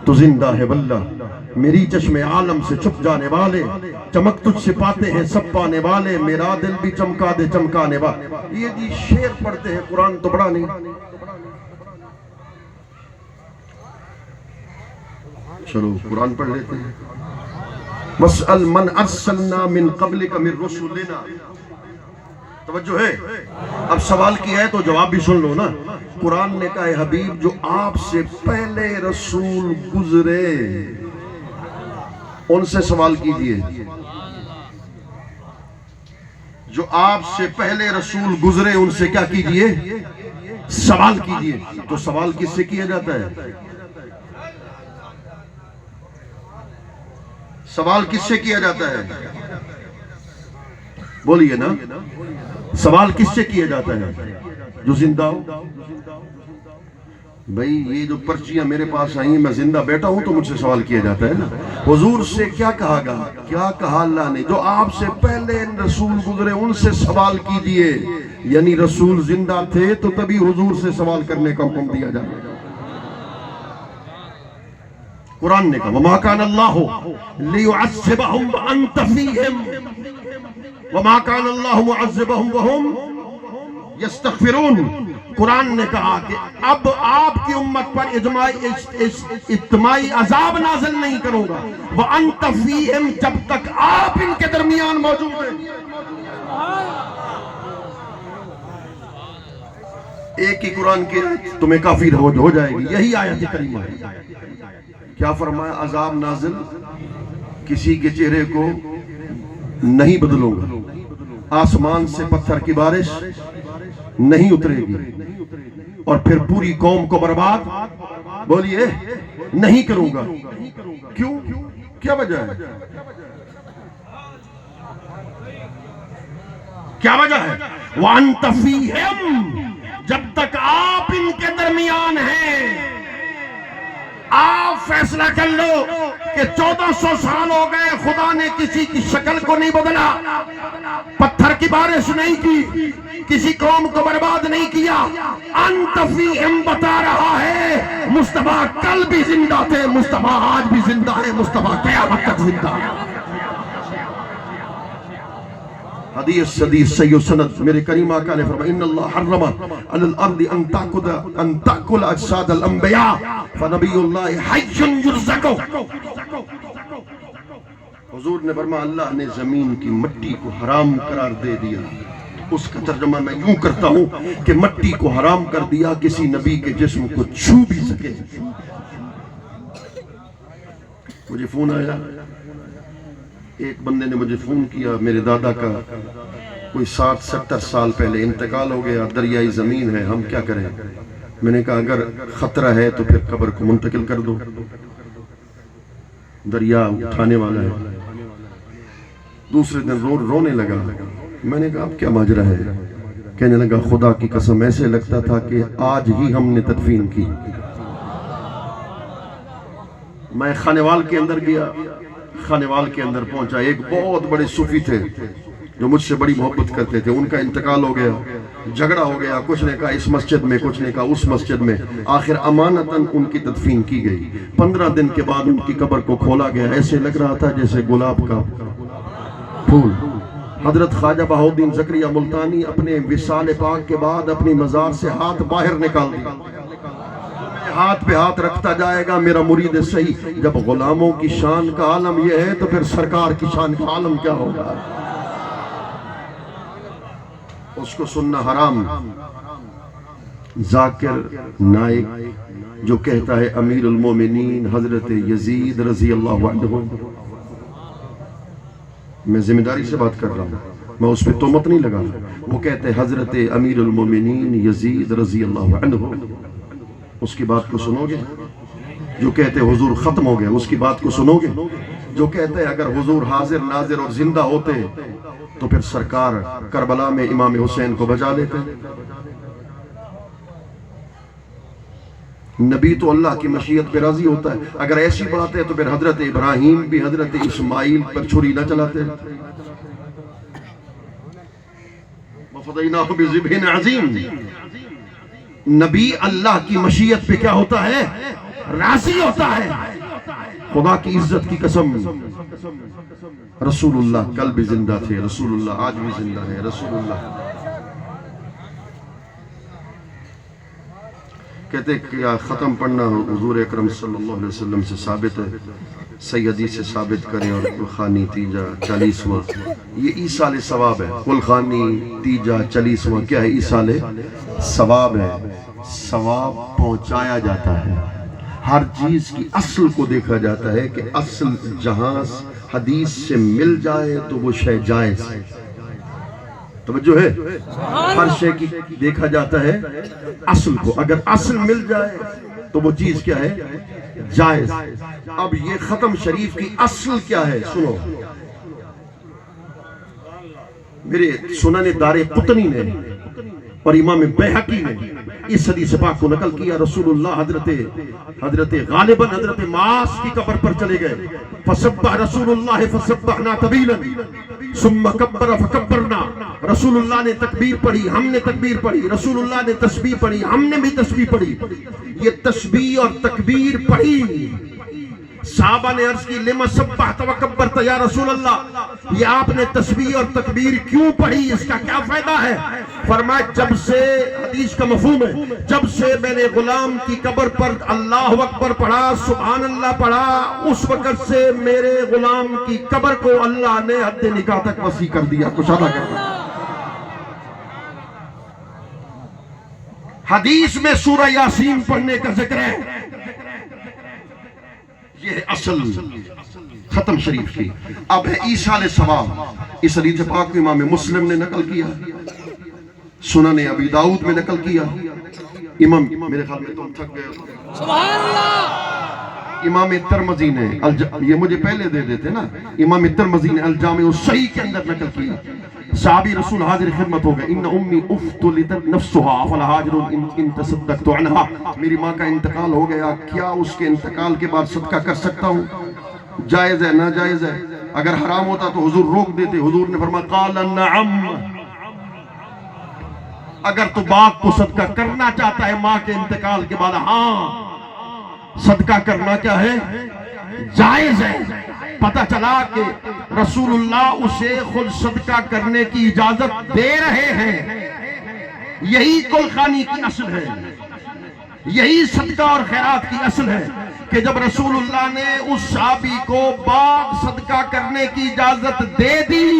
تو زندہ ہے واللہ، میری چشم عالم سے چھپ جانے والے، چمک تجھ سے پاتے ہیں سب پانے والے، میرا دل بھی چمکا دے چمکانے والے۔ یہ جی شعر پڑھتے ہیں، قرآن تو بڑا نہیں۔ چلو قرآن پڑھ لیتے ہیں۔ وَاسْأَلْ مَنْ أَرْسَلْنَا مِنْ قَبْلِكَ مِنْ رُسُلِنَا۔ توجہ ہے، اب سوال کیا ہے تو جواب بھی سن لو نا۔ قرآن نے کہا ہے حبیب جو آپ سے پہلے رسول گزرے ان سے سوال کیجئے، جو آپ سے پہلے رسول گزرے ان سے کیا کیجئے؟ سوال کیجئے۔ تو سوال کس سے کیا جاتا ہے؟ سوال کس سے کیا جاتا ہے؟ بولیے نا، سوال کس سے کیا جاتا ہے؟ جو زندہ ہو۔ بھئی یہ جو پرچیاں میرے پاس آئیں، میں زندہ بیٹھا ہوں تو مجھ سے سوال کیا جاتا ہے نا۔ حضور سے کیا کہا گا؟ کیا کہا اللہ نے؟ جو آپ سے پہلے رسول گزرے ان سے سوال کیجئے، یعنی رسول زندہ تھے تو تبھی حضور سے سوال کرنے کا حکم دیا جائے۔ قرآن نے کہا وَمَا كَانَ اللَّهُ لِيُعَذِّبَهُمْ وَأَنْتَ فِيهِمْ وَمَا كَانَ اللَّهُ مُعَذِّبَهُمْ وَهُمْ يَسْتَغْفِرُونَ۔ قرآن نے کہا کہ اب آپ کی امت پر اجتماعی عذاب نازل نہیں کروں گا، وَأَنْتَ فِيهِمْ، جب تک آپ ان کے درمیان موجود ہیں۔ ایک ہی قرآن کی تمہیں کافی ہو جائے گی، یہی آیت کریمہ ہے۔ کیا فرمایا؟ عذاب نازل کسی کے چہرے کو نہیں بدلوں گا، آسمان سے پتھر کی بارش نہیں اترے گی، اور پھر پوری قوم کو برباد بولیے نہیں کروں گا۔ کیوں؟ کیا وجہ ہے؟ کیا وجہ ہے؟ وَأَنْتَ فِيهِمْ، جب تک آپ ان کے درمیان ہیں۔ آپ فیصلہ کر لو کہ 1400 سال ہو گئے خدا نے کسی کی شکل کو نہیں بدلا، پتھر کی بارش نہیں کی، کسی قوم کو برباد نہیں کیا۔ انت فیہم بتا رہا ہے مصطفیٰ کل بھی زندہ تھے، مصطفیٰ آج بھی زندہ ہے، مصطفیٰ قیامت تک زندہ ہے۔ حدیث حدیث صحیح سند میرے کریم آقا نے فرمایا ان اللہ حرم علی الارض ان تاکل اجساد الانبیاء فنبی اللہ حی یرزق۔ حضور نے فرمایا اللہ نے زمین کی مٹی کو حرام قرار دے دیا۔ اس کا ترجمہ میں یوں کرتا ہوں کہ مٹی کو حرام کر دیا کسی نبی کے جسم کو چھو بھی سکے۔ مجھے فون آیا، ایک بندے نے مجھے فون کیا، میرے دادا کا کوئی 60-70 سال پہلے انتقال ہو گیا، دریائی زمین ہے، ہم کیا کریں؟ میں نے کہا اگر خطرہ ہے تو پھر قبر کو منتقل کر دو، دریا اٹھانے والا ہے۔ دوسرے دن رونے لگا۔ میں نے کہا اب کیا ماجرا ہے؟ کہنے لگا خدا کی قسم ایسے لگتا تھا کہ آج ہی ہم نے تدفین کی۔ میں خانیوال کے اندر گیا، خانیوال کے اندر پہنچا، ایک بہت بڑے صوفی تھے جو مجھ سے بڑی محبت کرتے تھے، ان کا انتقال ہو گیا، جھگڑا ہو گیا، کچھ نے کہا اس مسجد میں، کچھ نے کہا اس مسجد میں، آخر امانتاً ان کی تدفین کی گئی۔ 15 دن کے بعد ان کی قبر کو کھولا گیا، ایسے لگ رہا تھا جیسے گلاب کا پھول۔ حضرت خواجہ بہاؤالدین زکریا ملتانی اپنے وصال پاک کے بعد اپنی مزار سے ہاتھ باہر نکال دیا، ہاتھ پہ ہاتھ رکھتا جائے گا میرا مرید صحیح۔ جب غلاموں کی شان کا عالم یہ ہے تو پھر سرکار کی شان کا عالم کیا ہوگا؟ اس کو سننا حرام۔ ذاکر نائک جو کہتا ہے امیر المومنین حضرت یزید رضی اللہ عنہ، میں ذمہ داری سے بات کر رہا ہوں، میں اس پہ تہمت نہیں لگا، وہ کہتے ہیں حضرت امیر المومنین یزید رضی اللہ عنہ، اس کی بات کو سنو گے؟ جو کہتے حضور ختم ہو گئے اس کی بات کو سنو گے؟ جو کہتے ہیں اگر حضور حاضر ناظر اور زندہ ہوتے تو پھر سرکار کربلا میں امام حسین کو بچا لیتے. نبی تو اللہ کی مشیت پہ راضی ہوتا ہے. اگر ایسی بات ہے تو پھر حضرت ابراہیم بھی حضرت اسماعیل پر چھری نہ چلاتے. وَفَدَيْنَاهُ بِذِبْحٍ عَظِيمٍ. نبی اللہ کی مشیت پہ کیا ہوتا ہے؟ راضی ہوتا ہے. خدا کی عزت کی قسم، رسول اللہ کل بھی زندہ تھے، رسول اللہ آج بھی زندہ ہے. رسول اللہ کہتے ہیں کہ ختم پڑھنا حضور اکرم صلی اللہ علیہ وسلم سے ثابت ہے، صحیح حدیث سے ثابت کریں. اور خانی تیجا 40واں یہ ایصال ثواب ہے. کل خانی تیجا 40واں کیا ہے؟ ایصال ثواب ہے. ثواب پہنچایا جاتا ہے. ہر چیز کی اصل کو دیکھا جاتا ہے کہ اصل جہاں حدیث سے مل جائے تو وہ شے جائز ہے. توجہ ہے؟ ہر شے کی دیکھا جاتا ہے اصل کو. اگر اصل مل جائے تو وہ چیز کیا ہے؟ جائز. اب یہ ختم شریف کی اصل کیا ہے؟ سنو، میرے سنن دار قطنی نے اور امام بیہقی نے اس حدیث پاک کو نقل کیا. رسول اللہ حضرت غالباً حضرت معاذ کی قبر پر چلے گئے. فسبح رسول اللہ فسبحنا طویلا ثم کبر فکبرنا. رسول اللہ نے تکبیر پڑھی، ہم نے تکبیر پڑھی. رسول اللہ نے تسبیح پڑھی، ہم نے بھی تسبیح پڑھی. یہ تسبیح اور تکبیر پڑھی. صحابہ نے عرض کی لما سبحت و کبرت یا رسول اللہ، یہ آپ نے تسبیح اور تکبیر کیوں پڑھی؟ اس کا کیا فائدہ ہے؟ فرمایا جب سے، حدیث کا مفہوم ہے، جب سے میں نے غلام کی قبر پر اللہ اکبر پڑھا، سبحان اللہ پڑھا، اس وقت سے میرے غلام کی قبر کو اللہ نے حد نکاح تک وسیع کر دیا، کشادہ کر دیا. حدیث میں سورہ یاسین پڑھنے کا ذکر ہے. یہ ہے اصل ختم شریف کی. اب ہے ایصال ثواب. اس حدیث پاک کو امام مسلم نے نقل کیا، سنن ابی داؤد میں نقل کیا. امام، میرے خیال میں تم تھک گئے. سبحان اللہ. امام ترمذی نے یہ مجھے پہلے دے دیتے نا، امام ترمذی نے الجامع الصحیح کے اندر نقل کیا. صحابی رسول حاضر خدمت ہو گئے. ان امی افتلتت نفسها فلا حاجر ان تصدقت عنها. میری ماں کا انتقال ہو گیا، کیا اس کے انتقال کے بعد صدقہ کر سکتا ہوں؟ جائز ہے ناجائز ہے؟ اگر حرام ہوتا تو حضور روک دیتے. حضور نے فرمایا قال نعم. اگر تو باپ کو صدقہ کرنا چاہتا ہے ماں کے انتقال کے بعد، ہاں صدقہ کرنا کیا ہے؟ جائز ہے. پتہ چلا کہ رسول اللہ اسے خود صدقہ کرنے کی اجازت دے رہے ہیں. یہی کل خانی کی اصل ہے، یہی صدقہ اور خیرات کی اصل ہے کہ جب رسول اللہ نے اس صحابی کو باغ صدقہ کرنے کی اجازت دے دی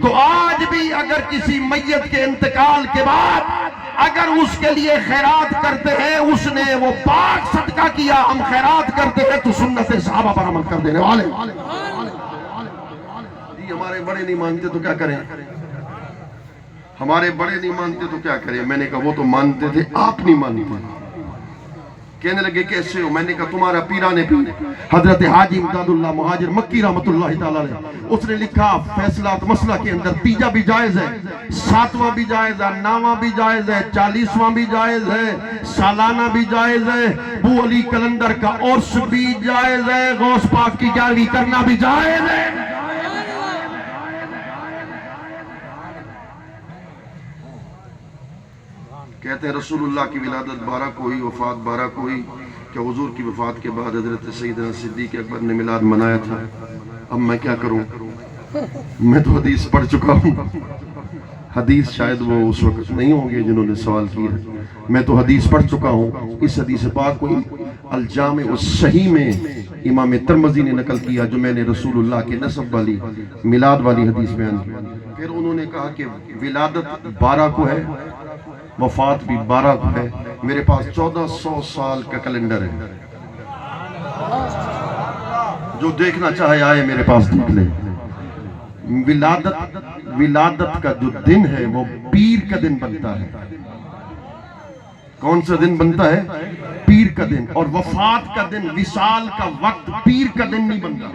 تو آج بھی اگر کسی میت کے انتقال کے بعد اگر اس کے لیے خیرات کرتے ہیں، اس نے وہ پاک صدقہ کیا، ہم خیرات کرتے ہیں تو سنت صحابہ پر عمل کر دینے والے. ہمارے بڑے نہیں مانتے تو کیا کریں؟ ہمارے بڑے نہیں مانتے تو کیا کریں؟ میں نے کہا وہ تو مانتے تھے، آپ نہیں مانتے. کہنے لگے کیسے ہو؟ میں نے کہا تمہارا پیرانے پیر حضرت حاجی امداد اللہ مہاجر مکی رحمت اللہ تعالی علیہ، اس نے لکھا فیصلات مسئلہ کے اندر تیجا بھی جائز ہے، 7واں بھی جائز ہے، 9واں بھی جائز ہے، 40واں بھی جائز ہے، سالانہ بھی جائز ہے، بو علی کلندر کا عرس بھی جائز ہے، غوث پاک کی گالی کرنا بھی جائز ہے. کہتے ہیں رسول اللہ کی ولادت 12 کو ہوئی، وفات 12 کو ہوئی. کہ حضور کی وفات کے بعد حضرت سیدنا صدیق اکبر نے میلاد منایا تھا. اب میں کیا کروں؟ میں تو حدیث پڑھ چکا ہوں. حدیث شاید وہ اس وقت نہیں ہوں گے جنہوں نے سوال کیا. میں تو حدیث پڑھ چکا ہوں. اس حدیث پاک کو الجامع الصحیح میں امام ترمذی نے نقل کیا، جو میں نے رسول اللہ کے نسب والی میلاد والی حدیث بیان کی. پھر انہوں نے کہا کہ ولادت 12 کو ہے، وفات بھی 12 کو ہے. میرے پاس 1400 سال کا کیلنڈر ہے، جو دیکھنا چاہے آئے میرے پاس دیکھ لے. ولادت کا جو دن ہے وہ پیر کا دن بنتا ہے. کون سا دن بنتا ہے؟ پیر کا دن. اور وفات کا دن، وصال کا وقت پیر کا دن نہیں بنتا.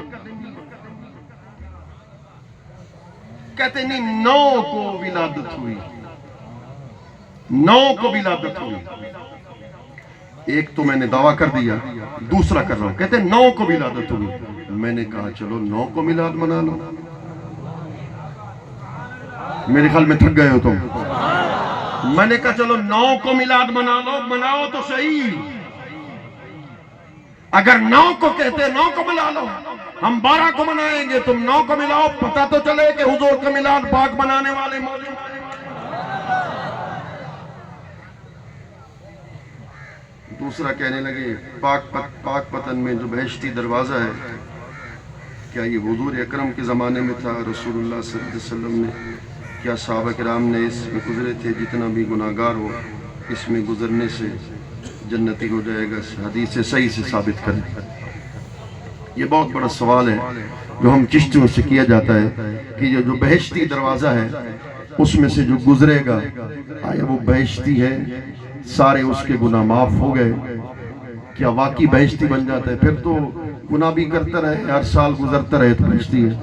کہتے نہیں 9 کو ولادت ہوئی، 9 کو ولادت ہوئی. ایک تو میں نے دعویٰ کر دیا، دوسرا کر رہا ہوں. کہتے 9 کو ولادت ہوئی. میں نے کہا چلو 9 کو میلاد منا لو. میرے خیال میں تھک گئے ہو تم. میں نے کہا چلو 9 کو میلاد منا لو، مناؤ تو صحیح. اگر 9 کو کہتے 9 کو ملا لو، ہم 12 کو منائیں گے، تم 9 کو ملاؤ، پتہ تو چلے کہ حضور کا میلاد پاک منانے والے موجود ہیں. دوسرا کہنے لگے پاک پتن میں جو بہشتی دروازہ ہے، کیا یہ حضور اکرم کے زمانے میں تھا؟ رسول اللہ صلی اللہ علیہ وسلم نے، کیا صحابہ کرام نے اس میں گزرے تھے؟ جتنا بھی گناہگار ہو اس میں گزرنے سے جنتی ہو جائے گا. حدیث سے صحیح سے ثابت کریں. یہ بہت بڑا سوال ہے جو ہم چشتیوں سے کیا جاتا ہے کہ یہ جو بہشتی دروازہ ہے اس میں سے جو گزرے گا، آیا وہ بہشتی ہے؟ سارے اس کے گناہ معاف ہو گئے؟ کیا واقعی بہشتی بن جاتا ہے؟ پھر تو گناہ بھی کرتا رہے، ہر سال گزرتا رہے تو بہشتی ہے.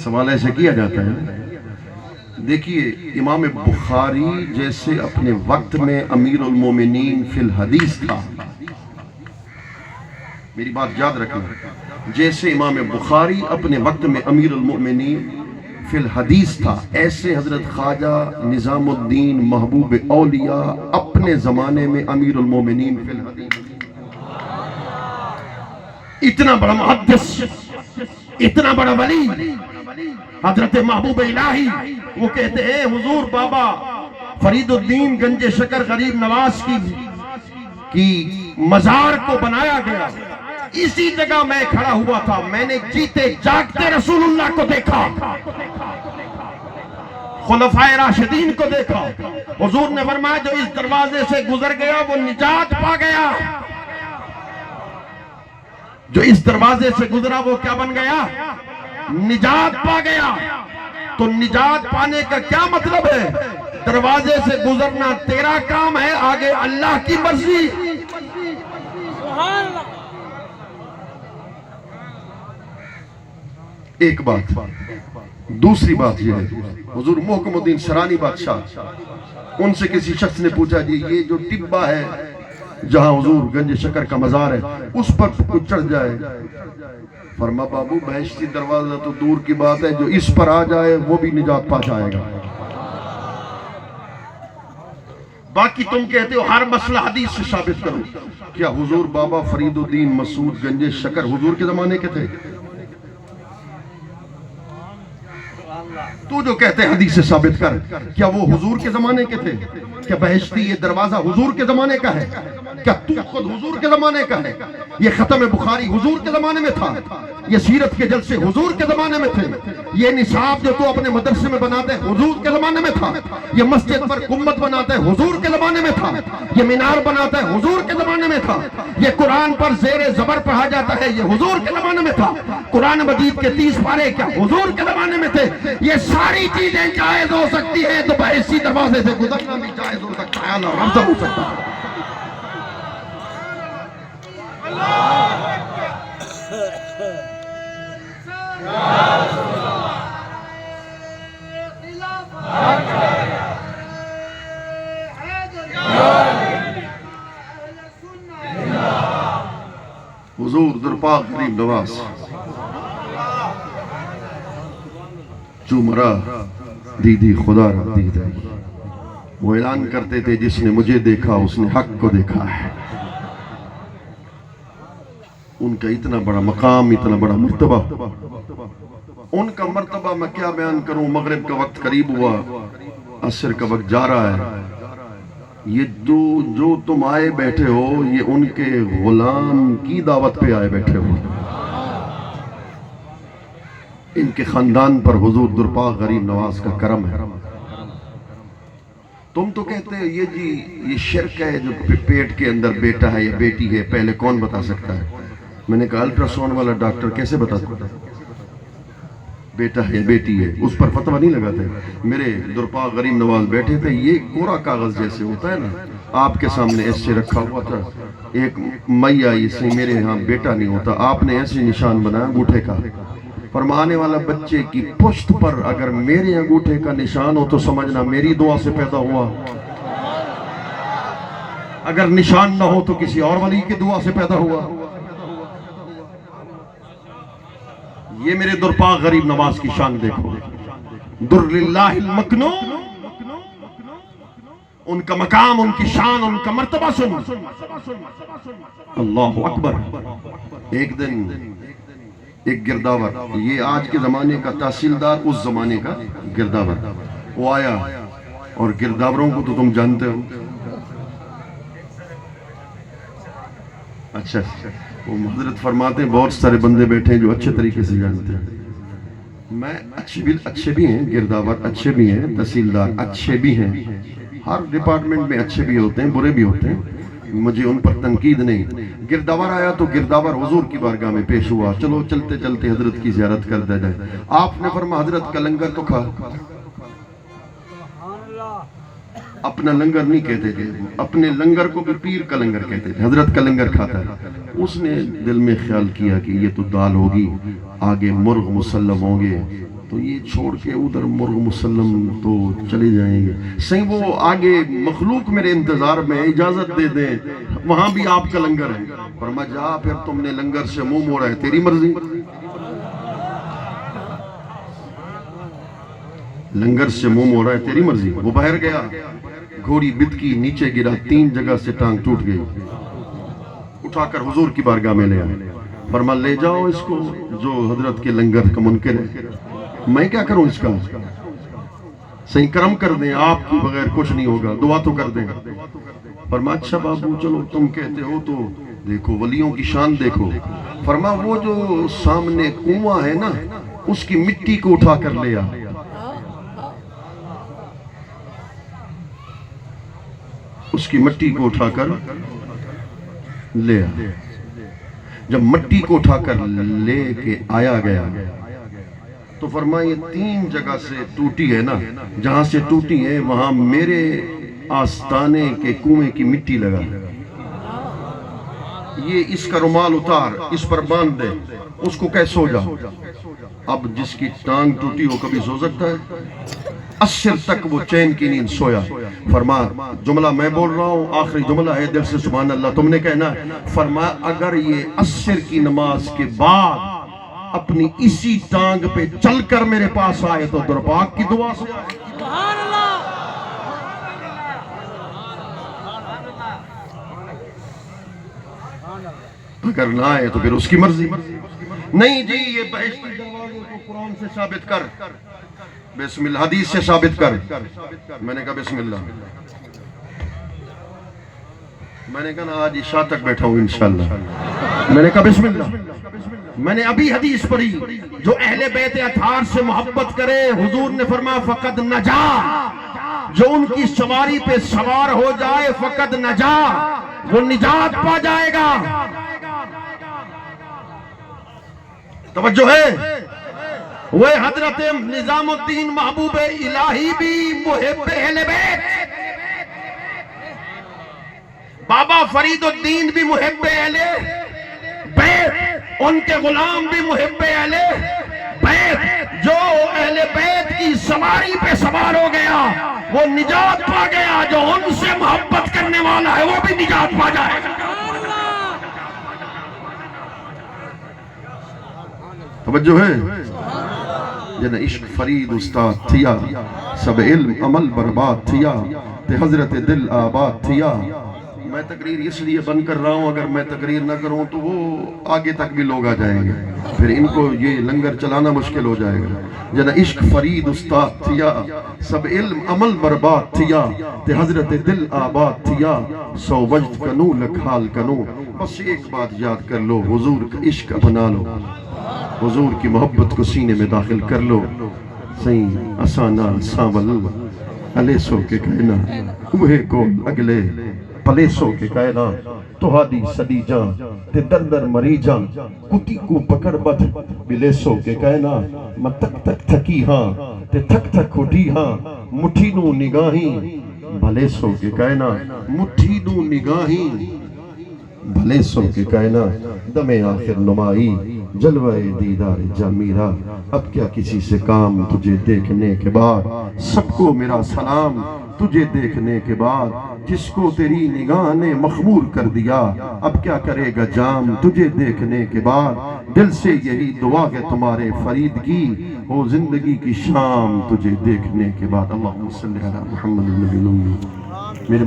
سوال ایسے کیا جاتا ہے. دیکھیے امام بخاری جیسے اپنے وقت میں امیر المومنین فی الحدیث تھا، میری بات یاد رکھنا، جیسے امام بخاری اپنے وقت میں امیر المومنین فی الحدیث تھا، ایسے حضرت خواجہ نظام الدین محبوب اولیاء اپنے زمانے میں امیر المومنین فی الحدیث. اتنا بڑا محدث، اتنا بڑا ولی حضرت محبوب الہی، وہ کہتے ہیں حضور بابا فرید الدین گنج شکر غریب نواز کی مزار کو بنایا گیا. اسی جگہ میں کھڑا ہوا تھا، میں نے جیتے جاگتے رسول اللہ کو دیکھا، خلفائے راشدین کو دیکھا. حضور نے فرمایا جو اس دروازے سے گزر گیا وہ نجات پا گیا. جو اس دروازے سے گزرا وہ کیا بن گیا؟ نجات پا گیا. تو نجات پانے کا کیا مطلب ہے؟ دروازے سے گزرنا تیرا کام ہے، آگے اللہ کی مرضی. ایک بات. دوسری بات یہ ہے، حضور محکم الدین سرانی بادشاہ، ان سے کسی شخص نے پوچھا جی یہ جو ٹبہ ہے جہاں حضور گنج شکر کا مزار ہے اس پر کچھ چڑھ جائے؟ فرما بابو بہشتی دروازہ تو دور کی بات ہے، جو اس پر آ جائے وہ بھی نجات پا جائے گا. باقی تم کہتے ہو ہر مسئلہ حدیث سے ثابت کرو. کیا حضور بابا فرید الدین مسعود گنج شکر حضور کے زمانے کے تھے؟ تو جو کہتے ہیں حدیث سے ثابت کر، کیا وہ حضور کے زمانے کے تھے؟ کیا بہشتی یہ دروازہ حضور کے زمانے کا ہے؟ کیا تو خود حضور کے زمانے کا ہے؟ یہ ختم بخاری حضور کے زمانے میں تھا؟ یہ سیرت کے جلسے حضور کے زمانے میں تھے؟ یہ نصاب جو تو اپنے مدرسے میں بناتے ہیں حضور کے زمانے میں تھا؟ یہ مسجد پر گنبد بناتے ہیں حضور کے زمانے میں تھا؟ یہ مینار بناتا ہے حضور کے زمانے میں تھا؟ یہ قرآن پر زیر زبر پڑھا جاتا ہے یہ حضور کے زمانے میں تھا؟ قرآن مجید کے 30 پارے کیا حضور کے زمانے میں تھے؟ یہ ساری چیزیں جائز ہو سکتی ہیں تو بہشتی دروازے سے گزرنا بھی جائز ہو سکتا ہے، اللہ رمضان ہو سکتا ہے. حضور درپاک غریب نواز جو مرا دیدی خدا را دید ہے، وہ اعلان کرتے تھے جس نے مجھے دیکھا اس نے حق کو دیکھا ہے. ان کا اتنا بڑا مقام، اتنا بڑا مرتبہ، ان کا مرتبہ میں کیا بیان کروں. مغرب کا وقت قریب ہوا، عصر کا وقت جا رہا ہے. یہ جو تم آئے بیٹھے ہو یہ ان کے غلام کی دعوت پہ آئے بیٹھے ہو. ان کے خاندان پر حضور درپاک غریب نواز کا کرم ہے. تم تو کہتے ہیں یہ شرک ہے جو پیٹ کے اندر بیٹا ہے یا بیٹی ہے، پہلے کون بتا سکتا ہے؟ میں نے کہا الٹرا ساؤنڈ والا ڈاکٹر کیسے بتا سکتا ہے بیٹا ہے یا بیٹی ہے؟ اس پر فتویٰ نہیں لگاتے. میرے درپاک غریب نواز بیٹھے تھے، یہ کورا کاغذ جیسے ہوتا ہے نا، آپ کے سامنے ایسے رکھا ہوا تھا. ایک مئی آئی، اس میں میرے ہاں بیٹا نہیں ہوتا، آپ نے ایسے نشان بنایا انگوٹھے کا فرمانے والا بچے کی پشت پر اگر میرے انگوٹھے کا نشان ہو تو سمجھنا میری دعا سے پیدا ہوا، اگر نشان نہ ہو تو کسی اور ولی کی دعا سے پیدا ہوا۔ یہ میرے درپاغ غریب نواز کی شان دیکھو، در للہ المکنون، ان کا مقام، ان کی شان، ان کا مرتبہ سن۔ اللہ اکبر۔ ایک دن ایک گرداور، یہ آج کے زمانے کا تحصیلدار، اس زمانے کا گرداور، وہ آیا، اور گرداوروں کو تو تم جانتے ہو، اچھا وہ حضرت فرماتے ہیں بہت سارے بندے بیٹھے ہیں جو اچھے طریقے سے جانتے ہیں، میں اچھے بھی ہیں، گرداور اچھے بھی ہیں، تحصیلدار اچھے بھی ہیں، ہر ڈپارٹمنٹ میں اچھے بھی ہوتے ہیں، برے بھی ہوتے ہیں، مجھے ان پر تنقید نہیں۔ گرداور آیا تو گرداور حضور کی بارگاہ میں پیش ہوا، چلو چلتے چلتے حضرت کی زیارت کر دیا جائے۔ آپ نے فرمایا حضرت کا لنگر تو کھا، اپنا لنگر نہیں کہتے تھے، اپنے لنگر کو بھی پیر کا لنگر کہتے تھے، حضرت کا لنگر کھاتا ہے۔ اس نے دل میں خیال کیا کہ یہ تو دال ہوگی، آگے مرغ مسلم ہوں گے، تو یہ چھوڑ کے ادھر مرغ مسلم تو چلے جائیں گے، صحیح وہ آگے مخلوق میرے انتظار میں، اجازت دے دیں، وہاں بھی آپ کا لنگر ہے۔ فرمایا جا، پھر تم نے لنگر سے منہ موڑا ہے، تیری مرضی، لنگر سے منہ موڑا ہے، تیری مرضی۔ وہ باہر گیا، گھوڑی بتکی، نیچے گرا، 3 جگہ سے ٹانگ ٹوٹ گئی، اٹھا کر حضور کی بارگاہ میں لے آئے۔ فرمایا لے جاؤ اس کو، جو حضرت کے لنگر کا منکر ہے، میں کیا کروں اس کا، صحیح کرم کر دیں، آپ کی بغیر کچھ نہیں ہوگا، دعا تو کر دیں۔ فرمایا اچھا بابو چلو تم کہتے ہو تو دیکھو ولیوں کی شان دیکھو۔ فرمایا وہ جو سامنے کنواں ہے نا، اس کی مٹی کو اٹھا کر لے آ، اس کی مٹی کو اٹھا کر لے آ۔ جب مٹی کو اٹھا کر لے کے آیا گیا تو فرمایا یہ 3 جگہ سے ٹوٹی ہے نا، جہاں سے ٹوٹی ہے وہاں میرے آستانے کے کنویں کی مٹی لگا، یہ اس کا رومال اتار، اس پر باندھ دے، اس کو کہہ سو جا۔ اب جس کی ٹانگ ٹوٹی ہو کبھی سو سکتا ہے؟ 80 تک وہ چین کی نیند سویا۔ فرمایا جملہ میں بول رہا ہوں، آخری جملہ ہے، دل سے سبحان اللہ تم نے کہنا ہے۔ فرمایا اگر یہ 80 کی نماز کے بعد اپنی اسی ٹانگ پہ چل کر میرے پاس آئے تو درپاک کی دعا سے آئے، اگر نہ آئے تو پھر اس کی مرضی۔ نہیں جی یہ بہشتی دروازے کو قرآن سے ثابت کر، بسم اللہ، حدیث سے ثابت کر۔ میں نے کہا بسم اللہ، میں نے کہا نا آج عشاء تک بیٹھا ہوں انشاءاللہ، میں نے کہا بسم اللہ۔ میں نے ابھی حدیث پڑھی، جو اہل بیت اطہار سے محبت کرے، حضور نے فرمایا فقد نجا، جو ان کی سواری پہ سوار ہو جائے فقد نجا، وہ نجات پا جائے گا۔ توجہ ہے؟ وہ حضرت نظام الدین محبوب الہی بھی محب اہل بیت، بابا فرید الدین بھی محب اہل بیت، ان کے غلام بھی محب اہل بیت۔ جو اہل بیت کی سواری پہ سوار ہو گیا وہ نجات پا گیا، جو ان سے محبت کرنے والا ہے وہ بھی نجات پا جائے گا۔ توجہ ہے؟ جن عشق فرید استاد تھیا، سب علم عمل برباد تھیا، تے حضرت دل آباد تھیا۔ میں تقریر اس لیے بند کر رہا ہوں، اگر میں تقریر نہ کروں تو وہ آگے تک بھی لوگ آ جائیں گے، پھر ان کو یہ لنگر چلانا مشکل ہو جائے گا۔ جن عشق فرید استاد تھیا، سب علم عمل برباد تھیا، تے حضرت دل آباد تھیا، سو وجد کنو لکھال کنو۔ بس ایک بات یاد کر لو، حضور کا عشق اپنا لو، حضور کی محبت کو سینے میں داخل کر لو۔ سین اسانا سامل علی سو کے کہنا، اوہے کو اگلے پلے سو کے کہنا، توہادی صدی جان تے در در مری جان، کتی کو پکڑ بد بلے سو کے کہنا، میں تک تک تھکی ہاں تے تھک تھک اٹھی ہاں، مٹھی نو نگاہیں بھلے سو کے کہنا، مٹھی نو نگاہیں بھلے سو کے کہنا، دم آخر نمائی جلوہ دیدار جا میرا، اب کیا کسی سے کام تجھے دیکھنے کے بعد، سب کو میرا سلام تجھے دیکھنے کے بعد، جس کو تیری نگاہ نے مخمور کر دیا، اب کیا کرے گا جام تجھے دیکھنے کے بعد، دل سے یہی دعا ہے تمہارے فرید کی، ہو زندگی کی شام تجھے دیکھنے کے بعد۔ اللہم صلی علی محمد النبی الأمی۔ میرے